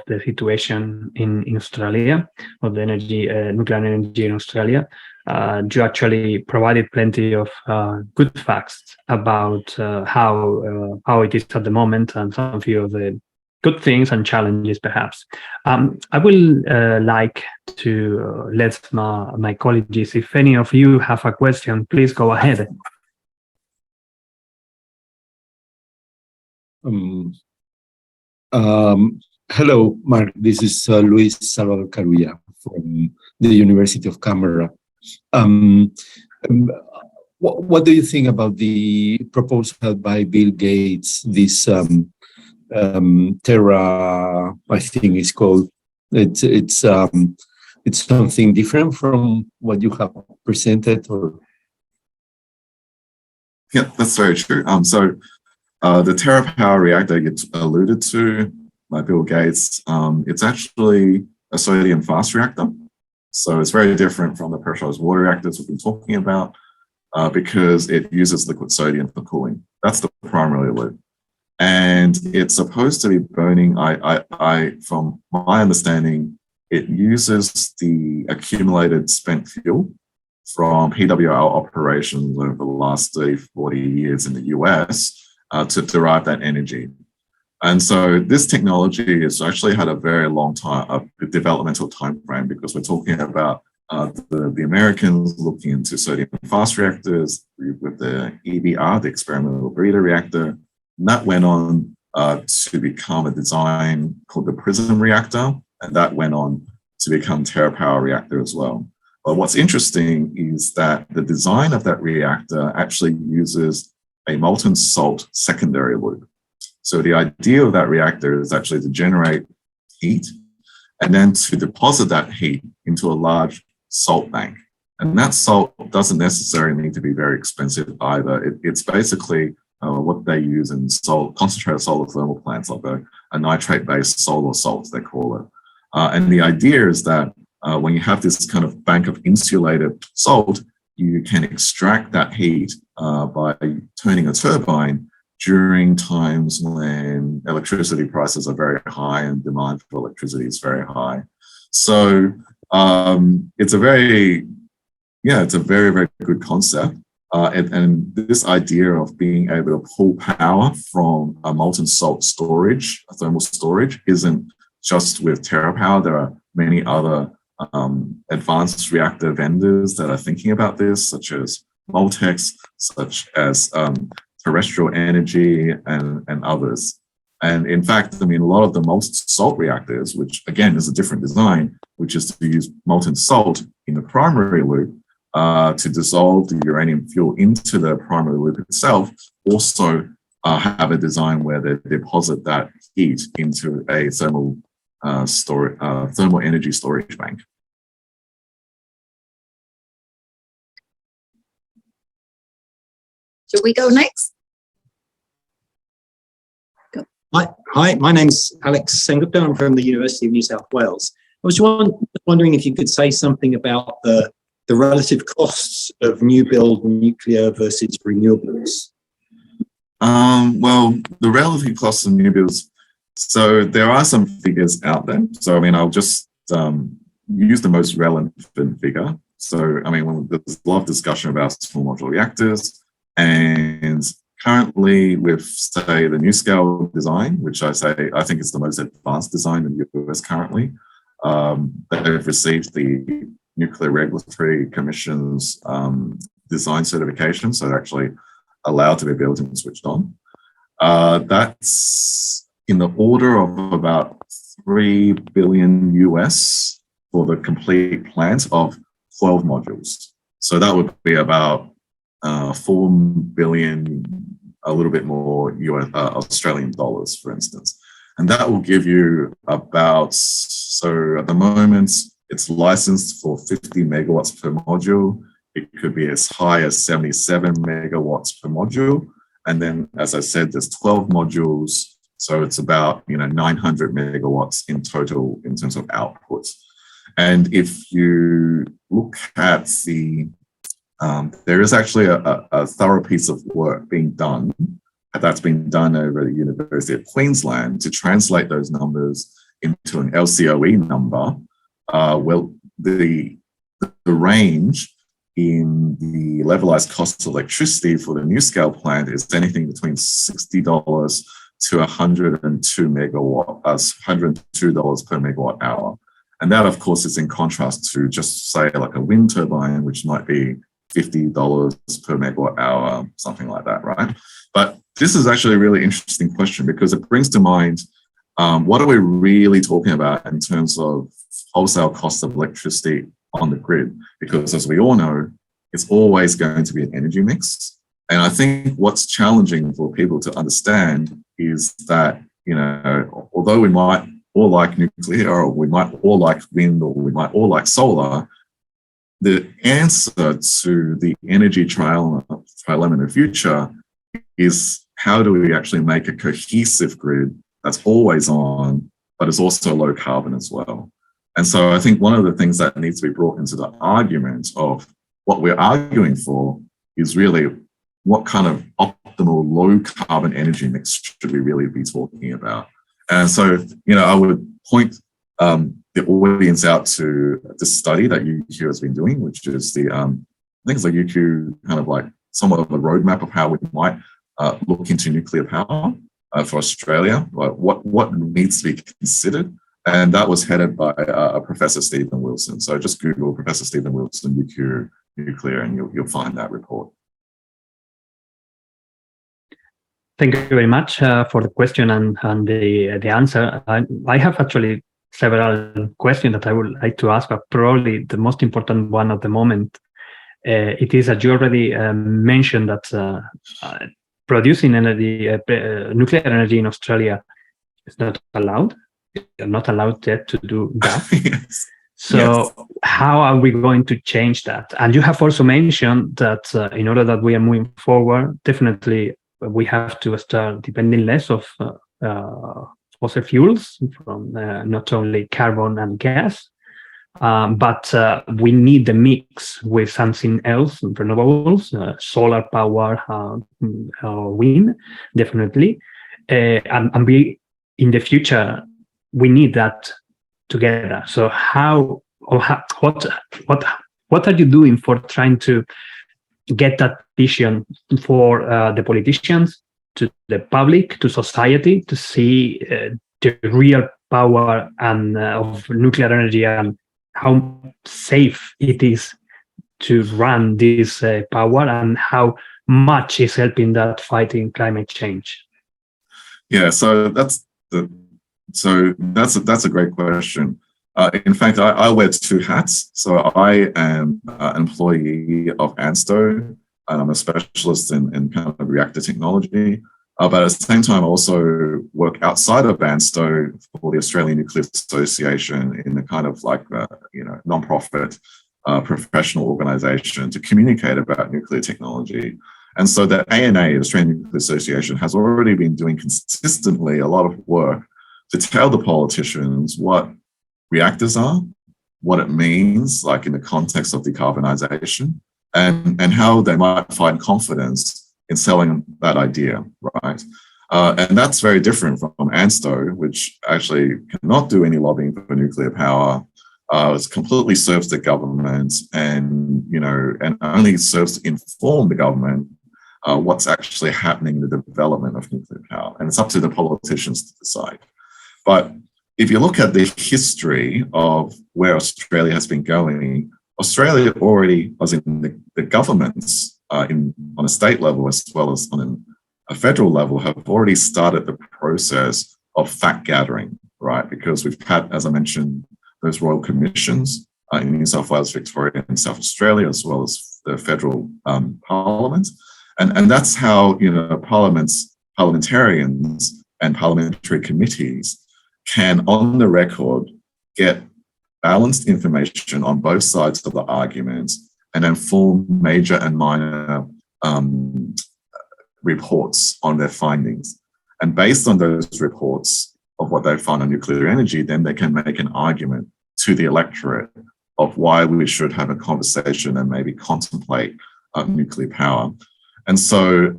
the situation in Australia, of the nuclear energy in Australia. You actually provided plenty of good facts about how it is at the moment and some few of the good things and challenges, perhaps. I will like to let my colleagues, if any of you have a question, please go ahead. Hello, Mark. This is Luis Salvador Carulla from the University of Canberra. What do you think about the proposal by Bill Gates, this Terra, I think it's called? It's something different from what you have presented, or? Yeah, that's very true. So the TerraPower reactor you alluded to by Bill Gates, it's actually a sodium fast reactor. So it's very different from the pressurized water reactors we've been talking about because it uses liquid sodium for cooling. That's the primary loop. And it's supposed to be burning, from my understanding, it uses the accumulated spent fuel from PWR operations over the last 30, 40 years in the US to derive that energy. And so this technology has actually had a very long time, a developmental time frame, because we're talking about the Americans looking into sodium fast reactors with the EBR, the experimental breeder reactor. And that went on to become a design called the PRISM reactor, and that went on to become TerraPower reactor as well. But what's interesting is that the design of that reactor actually uses a molten salt secondary loop. So the idea of that reactor is actually to generate heat and then to deposit that heat into a large salt bank. And that salt doesn't necessarily need to be very expensive either. It's basically what they use in concentrated solar thermal plants, like a nitrate-based solar salt, they call it. And the idea is that when you have this kind of bank of insulated salt, you can extract that heat by turning a turbine during times when electricity prices are very high and demand for electricity is very high. So it's a very, very good concept. And this idea of being able to pull power from a molten salt storage, a thermal storage, isn't just with TerraPower. There are many other advanced reactor vendors that are thinking about this, such as Moltex, such as Terrestrial Energy, and others. And in fact, I mean, a lot of the molten salt reactors, which again is a different design, which is to use molten salt in the primary loop to dissolve the uranium fuel into the primary loop itself, also have a design where they deposit that heat into a thermal energy storage bank. Should we go next? Go. Hi, my name's Alex Sengupta. I'm from the University of New South Wales. I was wondering if you could say something about the relative costs of new build nuclear versus renewables. Well, the relative costs of new builds. So there are some figures out there. So, I mean, I'll just use the most relevant figure. So, I mean, there's a lot of discussion about small modular reactors, and currently with, say, the NuScale design, which I think is the most advanced design in the US currently, they've received the Nuclear Regulatory Commission's design certification, so they're actually allowed to be built and switched on. That's in the order of about $3 billion US for the complete plant of 12 modules. So that would be about 4 billion, a little bit more Australian dollars, for instance. And that will give you about, so at the moment, it's licensed for 50 megawatts per module. It could be as high as 77 megawatts per module. And then, as I said, there's 12 modules. So it's about 900 megawatts in total in terms of output. And if you look at there is actually a thorough piece of work being done that's been done over at the University of Queensland to translate those numbers into an LCOE number. Well, the range in the levelized cost of electricity for the new scale plant is anything between $60 to $102 per megawatt hour. And that, of course, is in contrast to just say like a wind turbine, which might be $50 per megawatt hour, something like that, right? But this is actually a really interesting question because it brings to mind what are we really talking about in terms of wholesale cost of electricity on the grid? Because as we all know, it's always going to be an energy mix. And I think what's challenging for people to understand is that, although we might all like nuclear, or we might all like wind, or we might all like solar, the answer to the energy trilemma in the future is how do we actually make a cohesive grid that's always on, but is also low carbon as well. And so I think one of the things that needs to be brought into the argument of what we're arguing for is really what kind of optimal low carbon energy mix should we really be talking about. And so, I would point the audience out to this study that UQ has been doing, which is I think it's like UQ kind of like somewhat of a roadmap of how we might look into nuclear power for Australia, like what needs to be considered. And that was headed by Professor Stephen Wilson. So just Google Professor Stephen Wilson, UQ nuclear, and you'll find that report. Thank you very much for the question and the answer. I have actually several questions that I would like to ask, but probably the most important one at the moment, it is that you already mentioned that producing energy, nuclear energy in Australia is not allowed. You're not allowed yet to do that. Yes. So Yes. How are we going to change that? And you have also mentioned that in order that we are moving forward, definitely we have to start depending less of fossil fuels from not only carbon and gas, but we need the mix with something else, renewables, solar power, wind, definitely. And we, in the future, we need that together. So what are you doing for trying to get that vision for the politicians, to the public, to society, to see the real power and of nuclear energy and how safe it is to run this power and how much is helping that fighting climate change? Yeah, so that's a great question. In fact, I wear two hats. So I am an employee of ANSTO, and I'm a specialist in kind of reactor technology. But at the same time, I also work outside of ANSTO for the Australian Nuclear Association in a kind of like, non-profit professional organisation to communicate about nuclear technology. And so the ANA, Australian Nuclear Association, has already been doing consistently a lot of work to tell the politicians what reactors are, what it means, like in the context of decarbonisation, and how they might find confidence in selling that idea, right? And that's very different from ANSTO, which actually cannot do any lobbying for nuclear power. It completely serves the government, and only serves to inform the government what's actually happening in the development of nuclear power, and it's up to the politicians to decide. But if you look at the history of where Australia has been going, Australia already was in the governments on a state level as well as on a federal level have already started the process of fact gathering, right? Because we've had, as I mentioned, those royal commissions in New South Wales, Victoria, and South Australia, as well as the federal parliament. And that's how, parliamentarians and parliamentary committees can, on the record, get balanced information on both sides of the argument and then form major and minor reports on their findings. And based on those reports of what they found on nuclear energy, then they can make an argument to the electorate of why we should have a conversation and maybe contemplate nuclear power. And so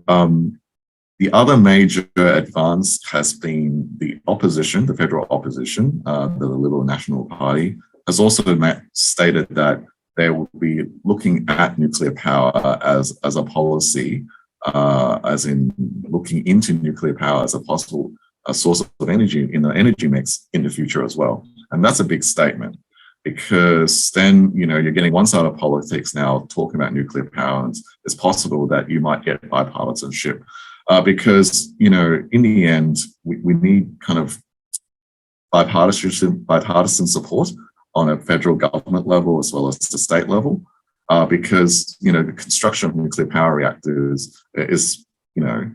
the other major advance has been the opposition, the federal opposition, the Liberal National Party, has also stated that they will be looking at nuclear power as a policy, as in looking into nuclear power as a possible source of energy in the energy mix in the future as well. And that's a big statement, because then, you're getting one side of politics now talking about nuclear power, and it's possible that you might get bipartisanship. Because, in the end, we need kind of bipartisan support on a federal government level as well as the state level, because, the construction of nuclear power reactors is, a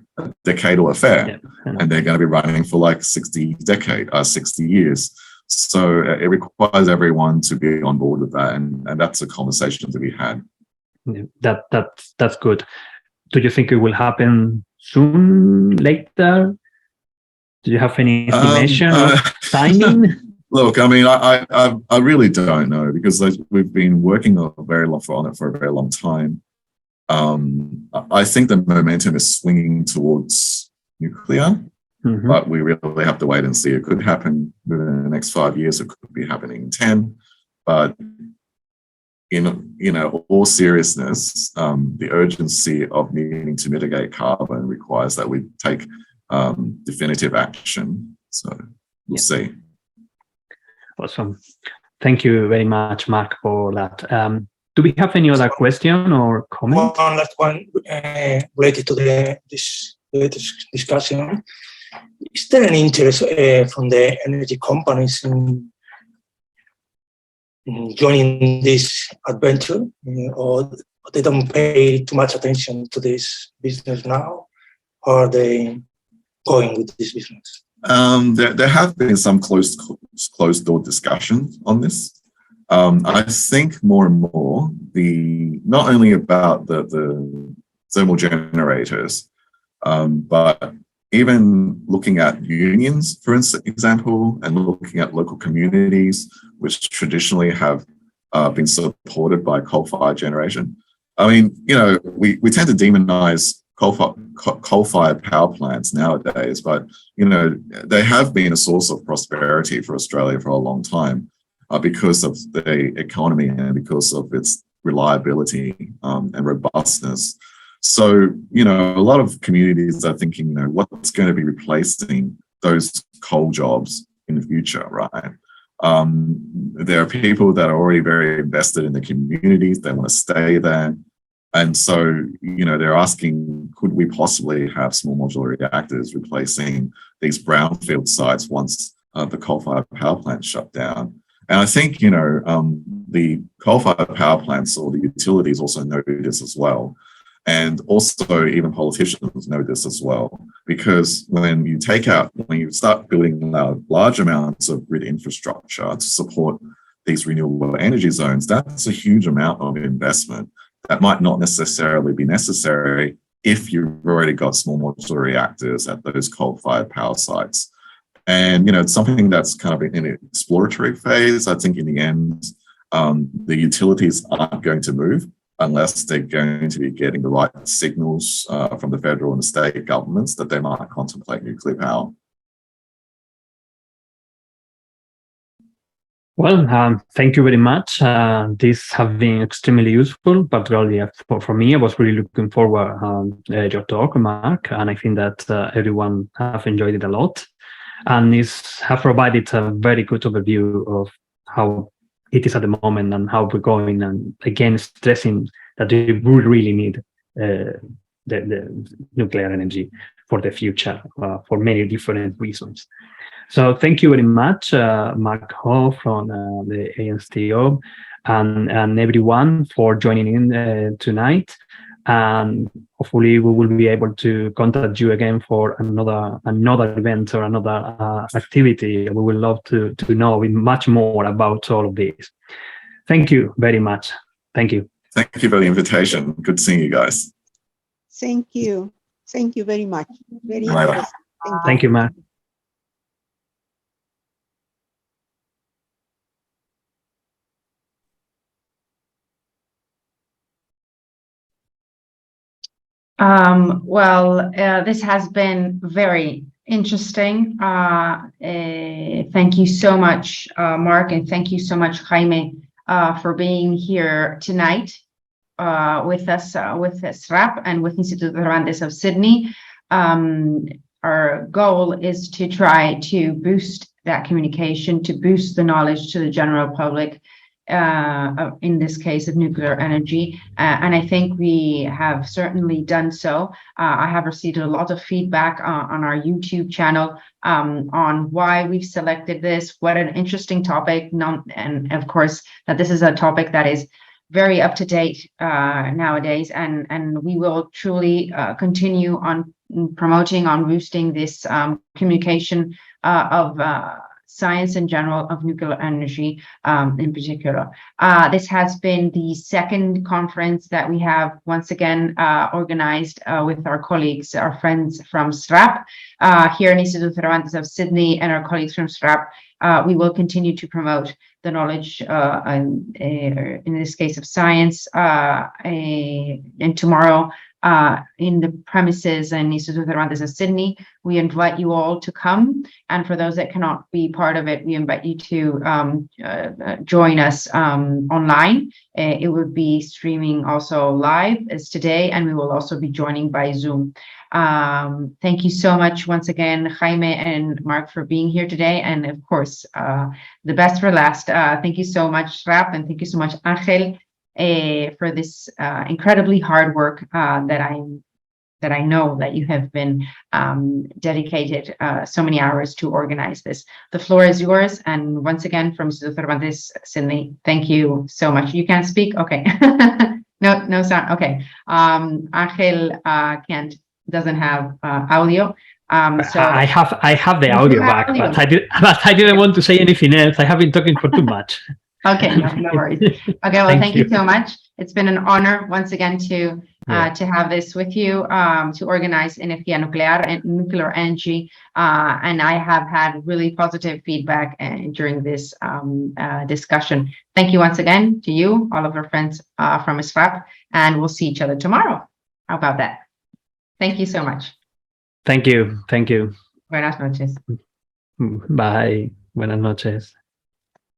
decadal affair, and they're going to be running for like 60 years. So it requires everyone to be on board with that, and that's a conversation to be had. Yeah, that's good. Do you think it will happen soon, later? Do you have any estimation of timing? Look, I mean, I really don't know, because we've been working on it for a very long time. I think the momentum is swinging towards nuclear, but we really have to wait and see. It could happen within the next 5 years. It could be happening in 10. But in all seriousness, the urgency of needing to mitigate carbon requires that we take definitive action. So we'll see. Awesome. Thank you very much, Mark, for that. Do we have any other question or comment? One last one related to this discussion. Is there an interest from the energy companies in joining this adventure, or they don't pay too much attention to this business now, or are they going with this business? There have been some closed door discussions on this. I think more and more not only about the thermal generators, but even looking at unions, for example, and looking at local communities, which traditionally have been supported by coal-fired generation. I mean, we tend to demonize coal-fired power plants nowadays, but, they have been a source of prosperity for Australia for a long time because of the economy and because of its reliability and robustness. So, a lot of communities are thinking, what's going to be replacing those coal jobs in the future, right? There are people that are already very invested in the communities. They want to stay there. And so, they're asking, could we possibly have small modular reactors replacing these brownfield sites once the coal-fired power plants shut down? And I think, the coal-fired power plants or the utilities also know this as well. And also even politicians know this as well, because when you start building large amounts of grid infrastructure to support these renewable energy zones, that's a huge amount of investment that might not necessarily be necessary if you've already got small modular reactors at those coal-fired power sites. And, it's something that's kind of in an exploratory phase. I think in the end, the utilities aren't going to move unless they're going to be getting the right signals from the federal and the state governments that they might contemplate nuclear power. Well, thank you very much. These have been extremely useful, particularly for me. I was really looking forward to your talk, Mark, and I think that everyone have enjoyed it a lot. And this have provided a very good overview of how it is at the moment and how we're going, and again stressing that we would really need the nuclear energy for the future for many different reasons. So thank you very much, Mark Ho from the ANSTO, and everyone for joining in tonight. And hopefully we will be able to contact you again for another event or another activity. We would love to know much more about all of this. Thank you very much. Thank you. Thank you for the invitation. Good seeing you guys. Thank you. Thank you very much. Very Bye-bye. interesting. Thank you, Mark. This has been very interesting. Thank you so much, Mark, and thank you so much, Jaime, for being here tonight with us, with SRAP and with Instituto Cervantes of Sydney. Our goal is to try to boost that communication, to boost the knowledge to the general public, in this case of nuclear energy, and I think we have certainly done so. I have received a lot of feedback on our YouTube channel on why we've selected this, what an interesting topic, and of course that this is a topic that is very up to date nowadays, and we will truly continue on promoting, on boosting this communication of science in general, of nuclear energy in particular. This has been the second conference that we have once again organized with our colleagues, our friends from SRAP here in Instituto Cervantes of Sydney, and our colleagues from SRAP. We will continue to promote the knowledge, in this case of science, and tomorrow in the premises in Instituto Cervantes of Sydney. We invite you all to come, and for those that cannot be part of it, we invite you to join us online. It will be streaming also live as today, and we will also be joining by Zoom. Thank you so much once again, Jaime and Mark, for being here today, and of course, the best for last. Thank you so much, SRAP, and thank you so much, Angel, for this incredibly hard work that I know that you have been dedicated so many hours to organize this. The floor is yours, and once again from Instituto Cervantes Sydney, thank you so much. You can't speak? Okay. No sound. Okay. Angel doesn't have audio. So I have the audio back, but I didn't want to say anything else. I have been talking for too much. Okay, no worries. Okay, well, thank you so much. It's been an honor once again to have this with you, to organize Energía Nuclear and nuclear energy, and I have had really positive feedback during this discussion. Thank you once again to you, all of our friends from SRAP, and we'll see each other tomorrow. How about that? Thank you so much. Thank you. Buenas noches. Bye. Buenas noches.